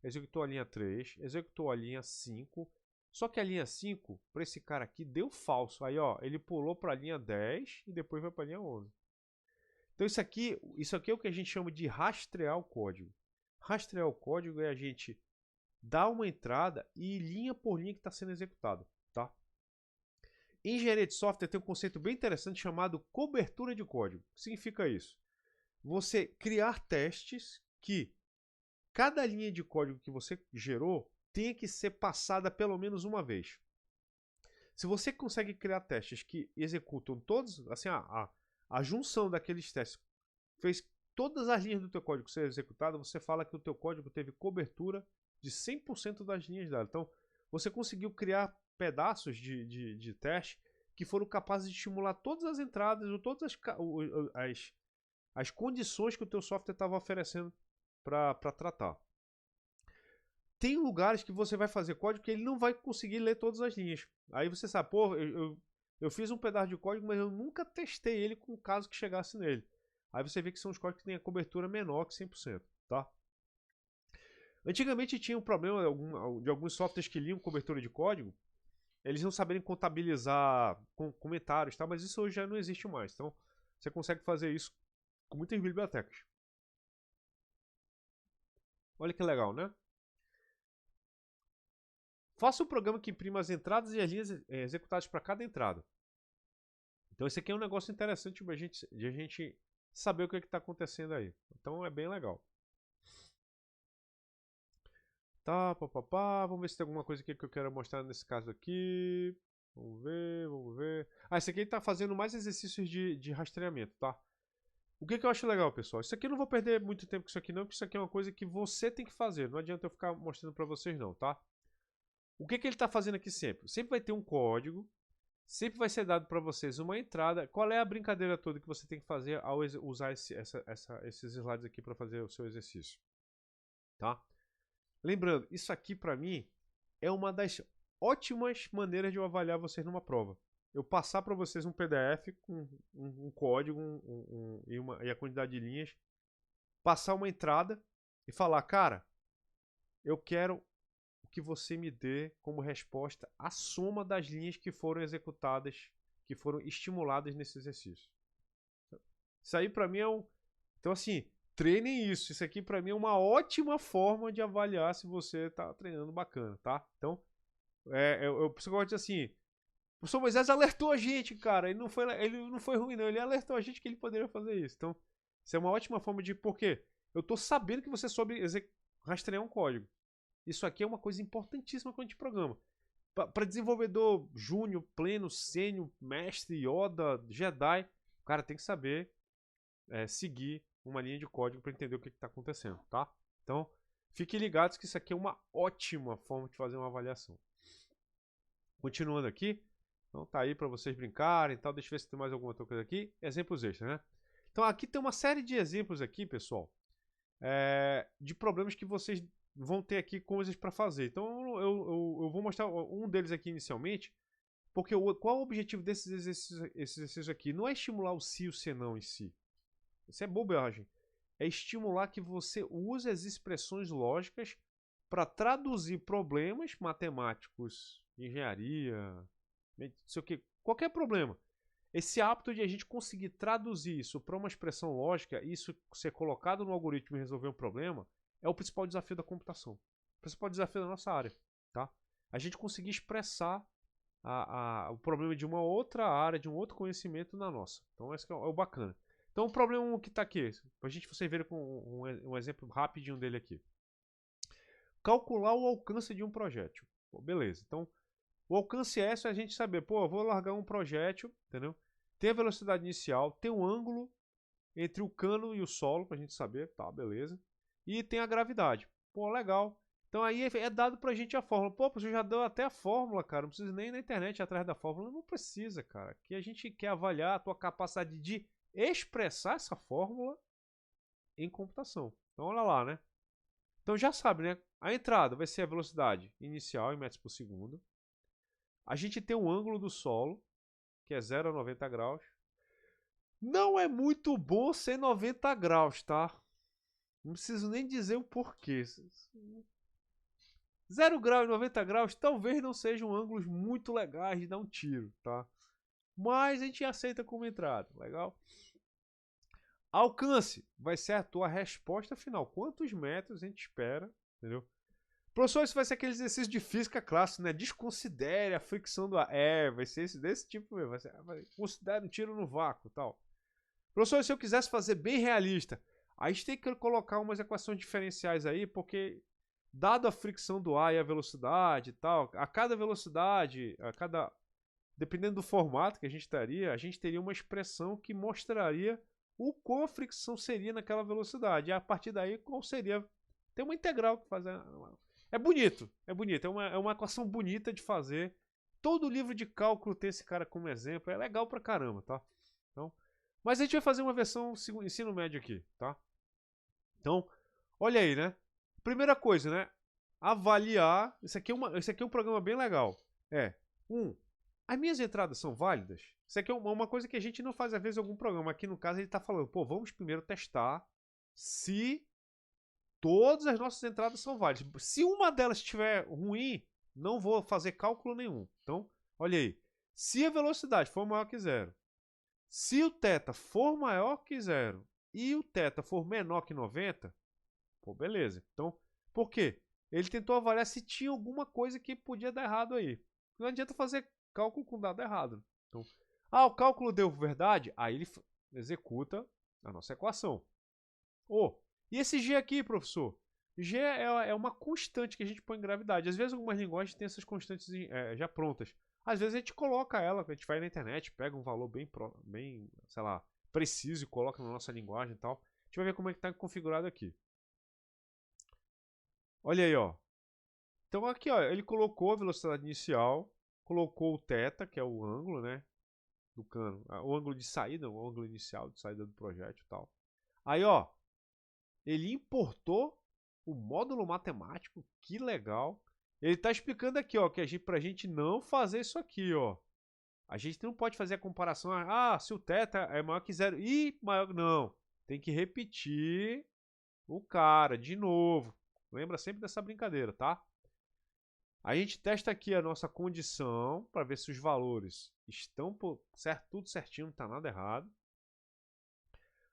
executou a linha 3, executou a linha 5, só que a linha 5, para esse cara aqui, deu falso. Aí, ó, ele pulou para a linha 10 e depois vai para a linha 11. Então isso aqui é o que a gente chama de rastrear o código. Rastrear o código é a gente dar uma entrada e linha por linha que está sendo executada, tá? Em engenharia de software tem um conceito bem interessante chamado cobertura de código. O que significa isso? Você criar testes que cada linha de código que você gerou tenha que ser passada pelo menos uma vez. Se você consegue criar testes que executam todos, assim, a junção daqueles testes fez todas as linhas do teu código ser executada, você fala que o teu código teve cobertura de 100% das linhas dela. Então, você conseguiu criar pedaços de teste que foram capazes de estimular todas as entradas ou todas as condições que o teu software estava oferecendo para tratar. Tem lugares que você vai fazer código que ele não vai conseguir ler todas as linhas. Aí você sabe, pô, eu fiz um pedaço de código, mas eu nunca testei ele com o caso que chegasse nele. Aí você vê que são os códigos que têm a cobertura menor que 100%, tá? Antigamente tinha um problema de alguns softwares que liam cobertura de código, eles não saberem contabilizar comentários, tá? Mas isso hoje já não existe mais. Então, você consegue fazer isso com muitas bibliotecas. Olha que legal, né? Faça um programa que imprima as entradas e as linhas executadas para cada entrada. Então, esse aqui é um negócio interessante de a gente saber o que está acontecendo aí. Então, é bem legal. Tá, papapá. Vamos ver se tem alguma coisa aqui que eu quero mostrar nesse caso aqui. Vamos ver, vamos ver. Ah, esse aqui está fazendo mais exercícios de rastreamento, tá? O que eu acho legal, pessoal? Isso aqui eu não vou perder muito tempo com isso aqui não, porque isso aqui é uma coisa que você tem que fazer. Não adianta eu ficar mostrando para vocês não, tá? O que ele está fazendo aqui sempre? Sempre vai ter um código, sempre vai ser dado para vocês uma entrada. Qual é a brincadeira toda que você tem que fazer ao usar esses slides aqui para fazer o seu exercício? Tá? Lembrando, isso aqui para mim é uma das ótimas maneiras de eu avaliar vocês numa prova. Eu passar para vocês um PDF com um código e a quantidade de linhas, passar uma entrada e falar, cara, eu quero que você me dê como resposta a soma das linhas que foram executadas, que foram estimuladas nesse exercício. Isso aí para mim é um... Então assim, treinem isso. Isso aqui para mim é uma ótima forma de avaliar se você está treinando bacana, tá? Então, eu gosto de assim, o professor Moisés alertou a gente, cara. Ele não foi ruim não, ele alertou a gente que ele poderia fazer isso. Então, isso é uma ótima forma de... Por quê? Eu estou sabendo que você soube rastrear um código. Isso aqui é uma coisa importantíssima quando a gente programa. Para desenvolvedor júnior, pleno, sênior, mestre, Yoda, Jedi, o cara tem que saber seguir uma linha de código para entender o que está acontecendo, tá? Então, fiquem ligados que isso aqui é uma ótima forma de fazer uma avaliação. Continuando aqui, então tá aí para vocês brincarem e tal. Deixa eu ver se tem mais alguma outra coisa aqui. Exemplos extras, né? Então aqui tem uma série de exemplos aqui, pessoal, de problemas que vocês vão ter aqui coisas para fazer. Então eu vou mostrar um deles aqui inicialmente, porque qual é o objetivo desses exercícios aqui? Não é estimular o sim e o senão em si. Isso é bobagem. É estimular que você use as expressões lógicas para traduzir problemas matemáticos, engenharia, não sei o que, qualquer problema. Esse hábito de a gente conseguir traduzir isso para uma expressão lógica e isso ser colocado no algoritmo e resolver um problema é o principal desafio da computação. O principal desafio da nossa área. Tá? A gente conseguir expressar o problema de uma outra área, de um outro conhecimento na nossa. Então esse é o bacana. Então o problema que está aqui, para a gente você ver com um exemplo rapidinho dele aqui. Calcular o alcance de um projétil. Pô, beleza, então o alcance é a gente saber, pô, eu vou largar um projétil, entendeu? Tem a velocidade inicial, tem um ângulo entre o cano e o solo, pra gente saber, tá, beleza. E tem a gravidade. Pô, legal. Então aí é dado pra gente a fórmula. Pô, você já deu até a fórmula, cara. Não precisa nem ir na internet ir atrás da fórmula. Não precisa, cara. Aqui a gente quer avaliar a tua capacidade de expressar essa fórmula em computação. Então olha lá, né? Então já sabe, né? A entrada vai ser a velocidade inicial em metros por segundo. A gente tem um ângulo do solo, que é 0 a 90 graus. Não é muito bom ser 90 graus, tá? Não preciso nem dizer o porquê. 0 grau e 90 graus talvez não sejam ângulos muito legais de dar um tiro, tá? Mas a gente aceita como entrada, legal? Alcance vai ser a tua resposta final. Quantos metros a gente espera, entendeu? Professor, isso vai ser aquele exercício de física clássica, né? Desconsidere a fricção do ar. Vai ser desse tipo mesmo. Considere um tiro no vácuo e tal. Professor, se eu quisesse fazer bem realista, a gente tem que colocar umas equações diferenciais aí, porque dado a fricção do ar e a velocidade e tal, a cada velocidade, a cada dependendo do formato que a gente teria uma expressão que mostraria o quão a fricção seria naquela velocidade. E a partir daí, qual seria... Tem uma integral que faz... É bonito, é uma equação bonita de fazer. Todo livro de cálculo tem esse cara como exemplo, é legal pra caramba, tá? Então, mas a gente vai fazer uma versão ensino médio aqui, tá? Então, olha aí, né? Primeira coisa, né? Avaliar. Esse aqui é um programa bem legal. As minhas entradas são válidas? Isso aqui é uma coisa que a gente não faz às vezes em algum programa. Aqui no caso ele está falando, pô, vamos primeiro testar se todas as nossas entradas são válidas. Se uma delas estiver ruim, não vou fazer cálculo nenhum. Então, olha aí. Se a velocidade for maior que zero, se o θ for maior que zero e o θ for menor que 90, pô, beleza. Então, por quê? Ele tentou avaliar se tinha alguma coisa que podia dar errado aí. Não adianta fazer cálculo com dado errado. Então, o cálculo deu verdade, aí ele executa a nossa equação. E esse G aqui, professor? G é uma constante que a gente põe em gravidade. Às vezes algumas linguagens têm essas constantes já prontas. Às vezes a gente coloca ela, a gente vai na internet, pega um valor bem, sei lá, preciso e coloca na nossa linguagem e tal. A gente vai ver como é que está configurado aqui. Olha aí, ó. Então aqui, ó, ele colocou a velocidade inicial, colocou o θ, que é o ângulo, né, do cano, o ângulo de saída, o ângulo inicial de saída do projétil e tal. Aí, ó, ele importou o módulo matemático, que legal. Ele está explicando aqui, ó, que pra gente não fazer isso aqui, ó. A gente não pode fazer a comparação, se o θ é maior que zero e maior... Não, tem que repetir o cara de novo. Lembra sempre dessa brincadeira, tá? A gente testa aqui a nossa condição para ver se os valores estão tudo certinho, não está nada errado.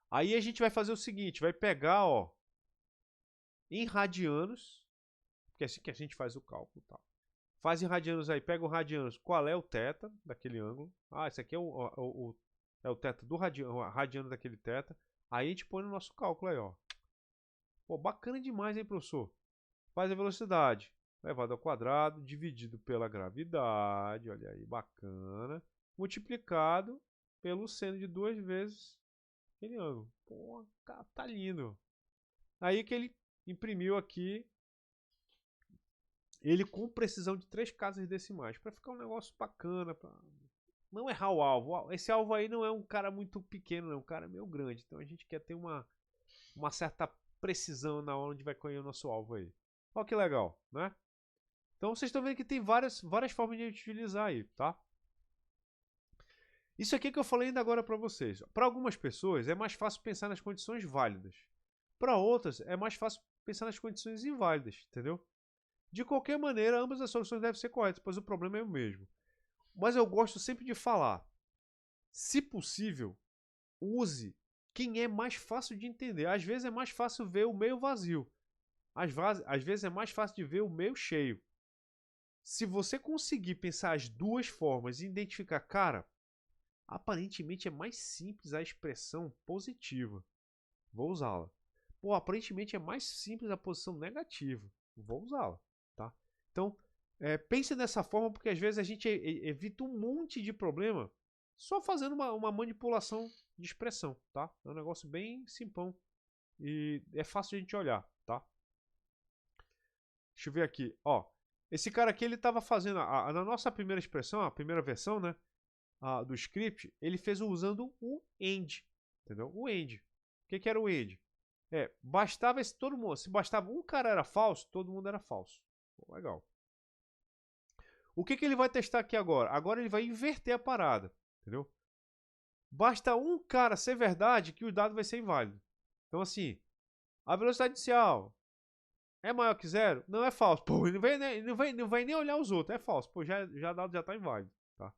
Aí a gente vai fazer o seguinte, vai pegar, ó, em radianos, porque é assim que a gente faz o cálculo, tá? Faz em radianos aí, pega o radianos, qual é o θ daquele ângulo? Esse aqui é o θ do radiano daquele θ. Aí a gente põe no nosso cálculo aí, ó. Pô, bacana demais, hein, professor? Faz a velocidade elevado ao quadrado, dividido pela gravidade, olha aí, bacana, multiplicado pelo seno de 2 vezes aquele ângulo. Pô, tá lindo. Aí que ele imprimiu aqui, ele com precisão de 3 casas decimais, para ficar um negócio bacana, para não errar o alvo. Esse alvo aí não é um cara muito pequeno, é um cara meio grande, então a gente quer ter uma certa precisão na onde vai cair o nosso alvo aí. Olha que legal, né? Então vocês estão vendo que tem várias formas de utilizar aí, tá? Isso aqui que eu falei ainda agora para vocês. Para algumas pessoas é mais fácil pensar nas condições válidas. Para outras é mais fácil pensar nas condições inválidas, entendeu? De qualquer maneira, ambas as soluções devem ser corretas, pois o problema é o mesmo. Mas eu gosto sempre de falar, se possível, use quem é mais fácil de entender. Às vezes é mais fácil ver o meio vazio. Às vezes é mais fácil de ver o meio cheio. Se você conseguir pensar as duas formas e identificar, cara, aparentemente é mais simples a expressão positiva, vou usá-la. Pô, aparentemente é mais simples a posição negativa, vou usá-la, tá? Então, pense dessa forma, porque às vezes a gente evita um monte de problema só fazendo uma manipulação de expressão, tá? É um negócio bem simplão e é fácil de a gente olhar, tá? Deixa eu ver aqui, ó. Esse cara aqui, ele estava fazendo, na nossa primeira expressão, a primeira versão, né, do script, ele fez usando o AND, entendeu? O AND. O que era o AND? Bastava se bastava um cara era falso, todo mundo era falso. Pô, legal. O que ele vai testar aqui agora? Agora ele vai inverter a parada, entendeu? Basta um cara ser verdade que o dado vai ser inválido. Então assim, a velocidade inicial é maior que zero? Não, é falso. Pô, não vai nem olhar os outros. É falso. Pô, já dado já tá inválido. Tá?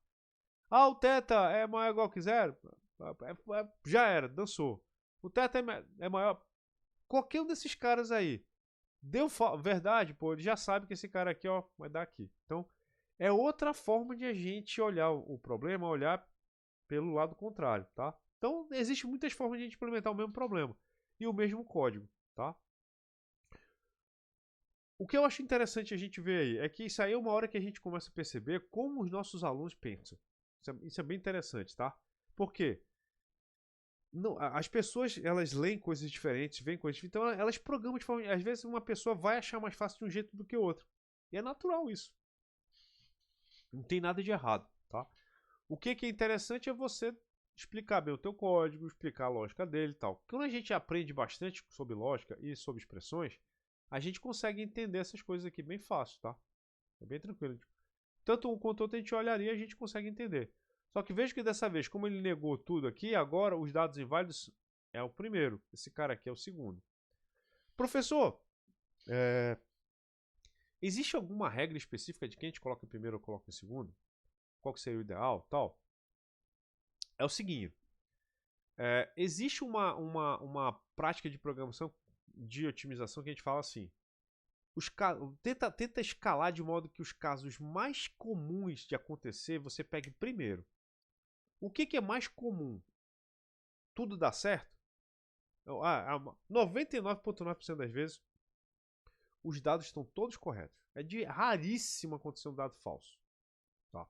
O θ é maior ou igual que zero? Já era, dançou. O θ é maior. Qualquer um desses caras aí deu verdade, pô, ele já sabe que esse cara aqui, ó, vai dar aqui. Então, é outra forma de a gente olhar o problema, olhar pelo lado contrário, tá? Então, existem muitas formas de a gente implementar o mesmo problema e o mesmo código, tá? O que eu acho interessante a gente ver aí é que isso aí é uma hora que a gente começa a perceber como os nossos alunos pensam. Isso é bem interessante, tá? Por quê? Não, as pessoas, elas leem coisas diferentes, veem coisas diferentes, então elas programam de forma... Às vezes uma pessoa vai achar mais fácil de um jeito do que o outro. E é natural isso. Não tem nada de errado, tá? O que é interessante é você explicar bem o teu código, explicar a lógica dele e tal. Quando a gente aprende bastante sobre lógica e sobre expressões, a gente consegue entender essas coisas aqui bem fácil, tá? É bem tranquilo. Tanto um quanto outro a gente olharia e a gente consegue entender. Só que veja que dessa vez, como ele negou tudo aqui, agora os dados inválidos é o primeiro. Esse cara aqui é o segundo. Professor, existe alguma regra específica de quem a gente coloca em primeiro ou coloca em segundo? Qual que seria o ideal? Tal? É o seguinte. Existe uma prática de programação de otimização que a gente fala assim. Tenta escalar de modo que os casos mais comuns de acontecer você pegue primeiro. O que é mais comum? Tudo dá certo? 99,9% das vezes os dados estão todos corretos. É de raríssimo acontecer um dado falso. Tá?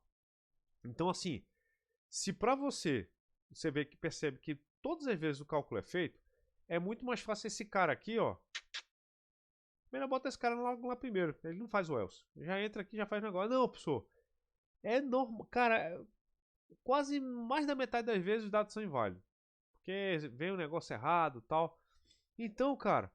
Então, assim, se para você vê que percebe que todas as vezes o cálculo é feito, é muito mais fácil esse cara aqui, ó. Melhor bota esse cara logo lá primeiro. Ele não faz o else. Já entra aqui, já faz o negócio. Não, professor. É normal. Cara, quase mais da metade das vezes os dados são inválidos. Porque vem um negócio errado e tal. Então, cara,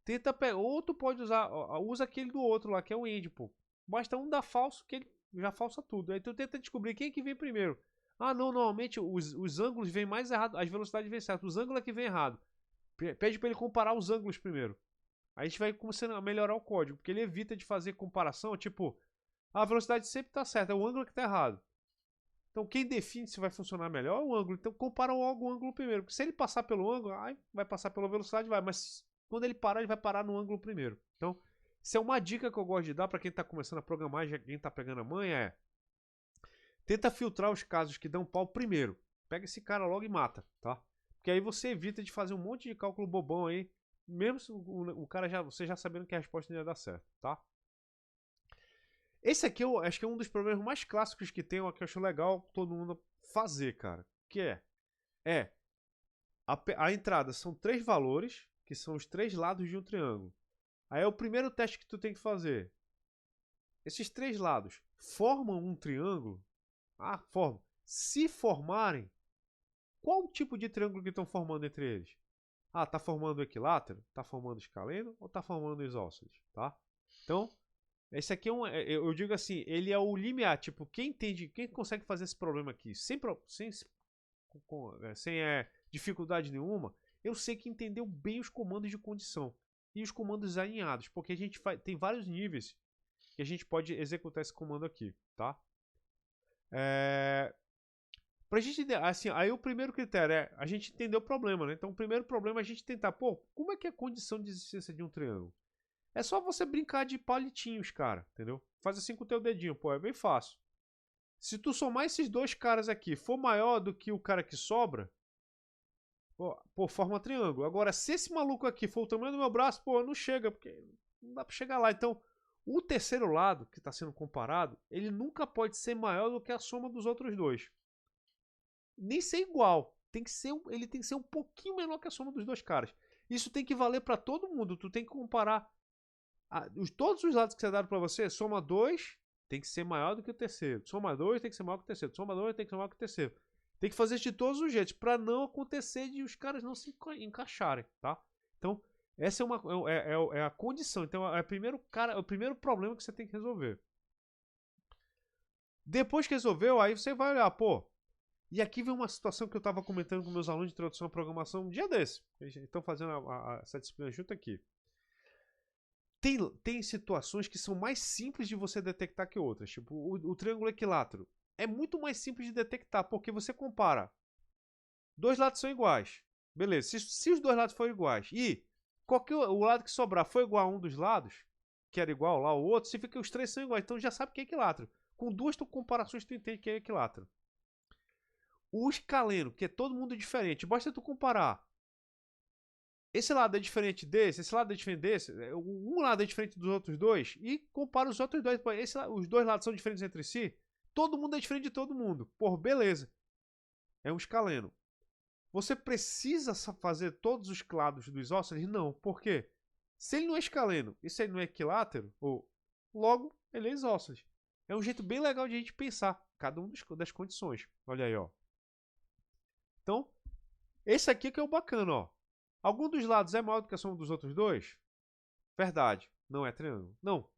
tenta pegar. Ou tu pode usar. Usa aquele do outro lá, que é o end, pô. Basta um dar falso, que ele já falsa tudo. Aí tu tenta descobrir quem é que vem primeiro. Ah, não, normalmente os ângulos vêm mais errado. As velocidades vêm certo. Os ângulos é que vem errado. Pede pra ele comparar os ângulos primeiro. Aí a gente vai começando a melhorar o código. Porque ele evita de fazer comparação. Tipo, a velocidade sempre tá certa. É o ângulo que tá errado. Então quem define se vai funcionar melhor é o ângulo. Então compara logo o ângulo primeiro. Porque se ele passar pelo ângulo, aí vai passar pela velocidade, vai. Mas quando ele parar, ele vai parar no ângulo primeiro. Então, isso é uma dica que eu gosto de dar para quem está começando a programar, já quem está pegando a manha tenta filtrar os casos que dão pau primeiro. Pega esse cara logo e mata, tá? Porque aí você evita de fazer um monte de cálculo bobão aí, mesmo se o cara você já sabendo que a resposta não ia dar certo, tá? Esse aqui eu acho que é um dos problemas mais clássicos que tem, que eu acho legal todo mundo fazer, cara. Que a entrada são 3 valores, que são os 3 lados de um triângulo. Aí é o primeiro teste que tu tem que fazer. Esses 3 lados formam um triângulo? Ah, formam. Se formarem, qual tipo de triângulo que estão formando entre eles? Ah, tá formando equilátero? Tá formando escaleno? Ou tá formando isósceles? Tá? Então, esse aqui eu digo assim, ele é o limiar. Tipo, quem entende, quem consegue fazer esse problema aqui sem dificuldade nenhuma, eu sei que entendeu bem os comandos de condição e os comandos alinhados, porque a gente tem vários níveis que a gente pode executar esse comando aqui, tá? Pra gente, assim, aí o primeiro critério é a gente entender o problema, né? Então o primeiro problema é a gente tentar, como é que é a condição de existência de um triângulo? É só você brincar de palitinhos, cara, entendeu? Faz assim com o teu dedinho, é bem fácil. Se tu somar esses 2 caras aqui for maior do que o cara que sobra, forma triângulo. Agora, se esse maluco aqui for o tamanho do meu braço, não chega, porque não dá pra chegar lá. Então, o terceiro lado que está sendo comparado, ele nunca pode ser maior do que a soma dos outros 2. Nem ser igual. Ele tem que ser um pouquinho menor que a soma dos 2 caras. Isso tem que valer para todo mundo. Tu tem que comparar todos os lados que você dado para você, soma 2 tem que ser maior do que o terceiro. Soma 2 tem que ser maior que o terceiro. Soma 2 tem que ser maior que o terceiro. Tem que fazer isso de todos os jeitos para não acontecer de os caras não se encaixarem, tá? Então, essa é a condição. Então, é o primeiro problema que você tem que resolver. Depois que resolveu, aí você vai olhar, e aqui vem uma situação que eu estava comentando com meus alunos de introdução à programação um dia desse. Eles estão fazendo essa disciplina junto aqui. Tem situações que são mais simples de você detectar que outras. Tipo, o triângulo equilátero. É muito mais simples de detectar, porque você compara. 2 lados são iguais. Beleza, se os 2 lados forem iguais e o lado que sobrar for igual a um dos lados, que era igual lá ao outro, significa que os 3 são iguais. Então já sabe que é equilátero. Com 2 comparações tu entende que é equilátero. O escaleno, que é todo mundo diferente, basta tu comparar. Esse lado é diferente desse, esse lado é diferente desse, um lado é diferente dos outros 2 e compara os outros 2. Os 2 lados são diferentes entre si, Todo mundo é diferente de todo mundo. Pô, beleza. É um escaleno. Você precisa fazer todos os clados do isósceles? Não. Por quê? Se ele não é escaleno e se ele não é equilátero, logo ele é isósceles. É um jeito bem legal de a gente pensar cada uma das condições. Olha aí, ó. Então, esse aqui que é o bacana, ó. Algum dos lados é maior do que a soma dos outros dois? Verdade. Não é triângulo. Não.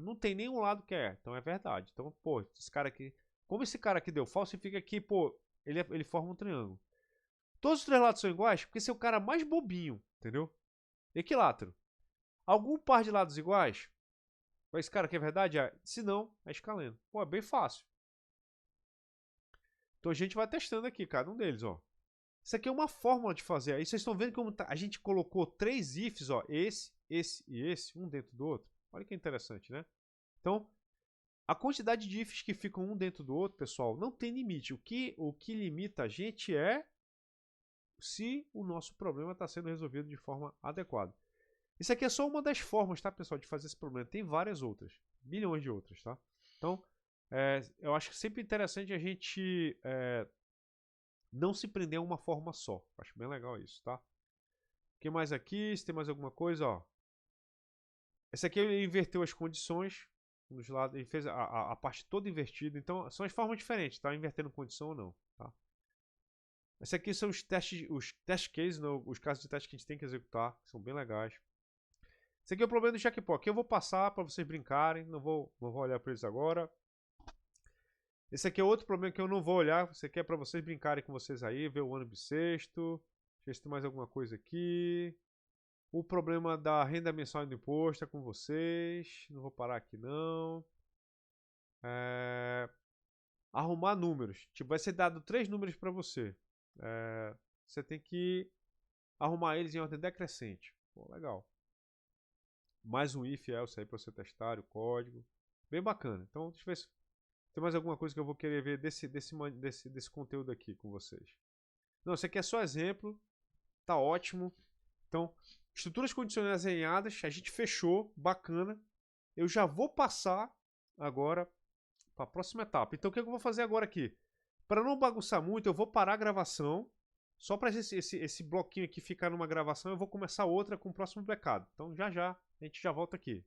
Não tem nenhum lado que é. Então é verdade. Então, pô, esse cara aqui... Como esse cara aqui deu falsifica aqui, pô, ele forma um triângulo. Todos os três lados são iguais porque esse é o cara mais bobinho, entendeu? Equilátero. Algum par de lados iguais? Esse cara aqui é verdade? Se não, é escaleno. Pô, é bem fácil. Então a gente vai testando aqui cada um deles, ó. Isso aqui é uma fórmula de fazer. Aí vocês estão vendo como a gente colocou 3 ifs, ó. Esse e esse, um dentro do outro. Olha que interessante, né? Então, a quantidade de ifs que ficam um dentro do outro, pessoal, não tem limite. O que limita a gente é se o nosso problema está sendo resolvido de forma adequada. Isso aqui é só uma das formas, tá, pessoal, de fazer esse problema. Tem várias outras, milhões de outras, tá? Então, eu acho sempre interessante a gente não se prender a uma forma só. Acho bem legal isso, tá? O que mais aqui? Se tem mais alguma coisa, ó. Esse aqui ele inverteu as condições dos lados, ele fez a parte toda invertida. Então, são as formas diferentes, tá? Invertendo condição ou não, tá? Esse aqui são os test cases, não, os casos de teste que a gente tem que executar, que são bem legais. Esse aqui é o problema do jackpot. Aqui eu vou passar para vocês brincarem, não vou olhar para eles agora. Esse aqui é outro problema que eu não vou olhar. Esse aqui é para vocês brincarem com vocês aí, ver o ano bissexto. Deixa eu ver se tem mais alguma coisa aqui. O problema da renda mensal do imposto é com vocês. Não vou parar aqui não. Arrumar números. Tipo, vai ser dado 3 números para você. Você tem que arrumar eles em ordem decrescente. Pô, legal. Mais um if else aí para você testar o código. Bem bacana. Então, deixa eu ver se tem mais alguma coisa que eu vou querer ver desse conteúdo aqui com vocês. Não, isso aqui é só exemplo. Tá ótimo. Então, estruturas condicionais alinhadas, a gente fechou, bacana. Eu já vou passar agora para a próxima etapa. Então, o que eu vou fazer agora aqui? Para não bagunçar muito, eu vou parar a gravação. Só para esse bloquinho aqui ficar numa gravação, eu vou começar outra com o próximo recado. Então, já a gente já volta aqui.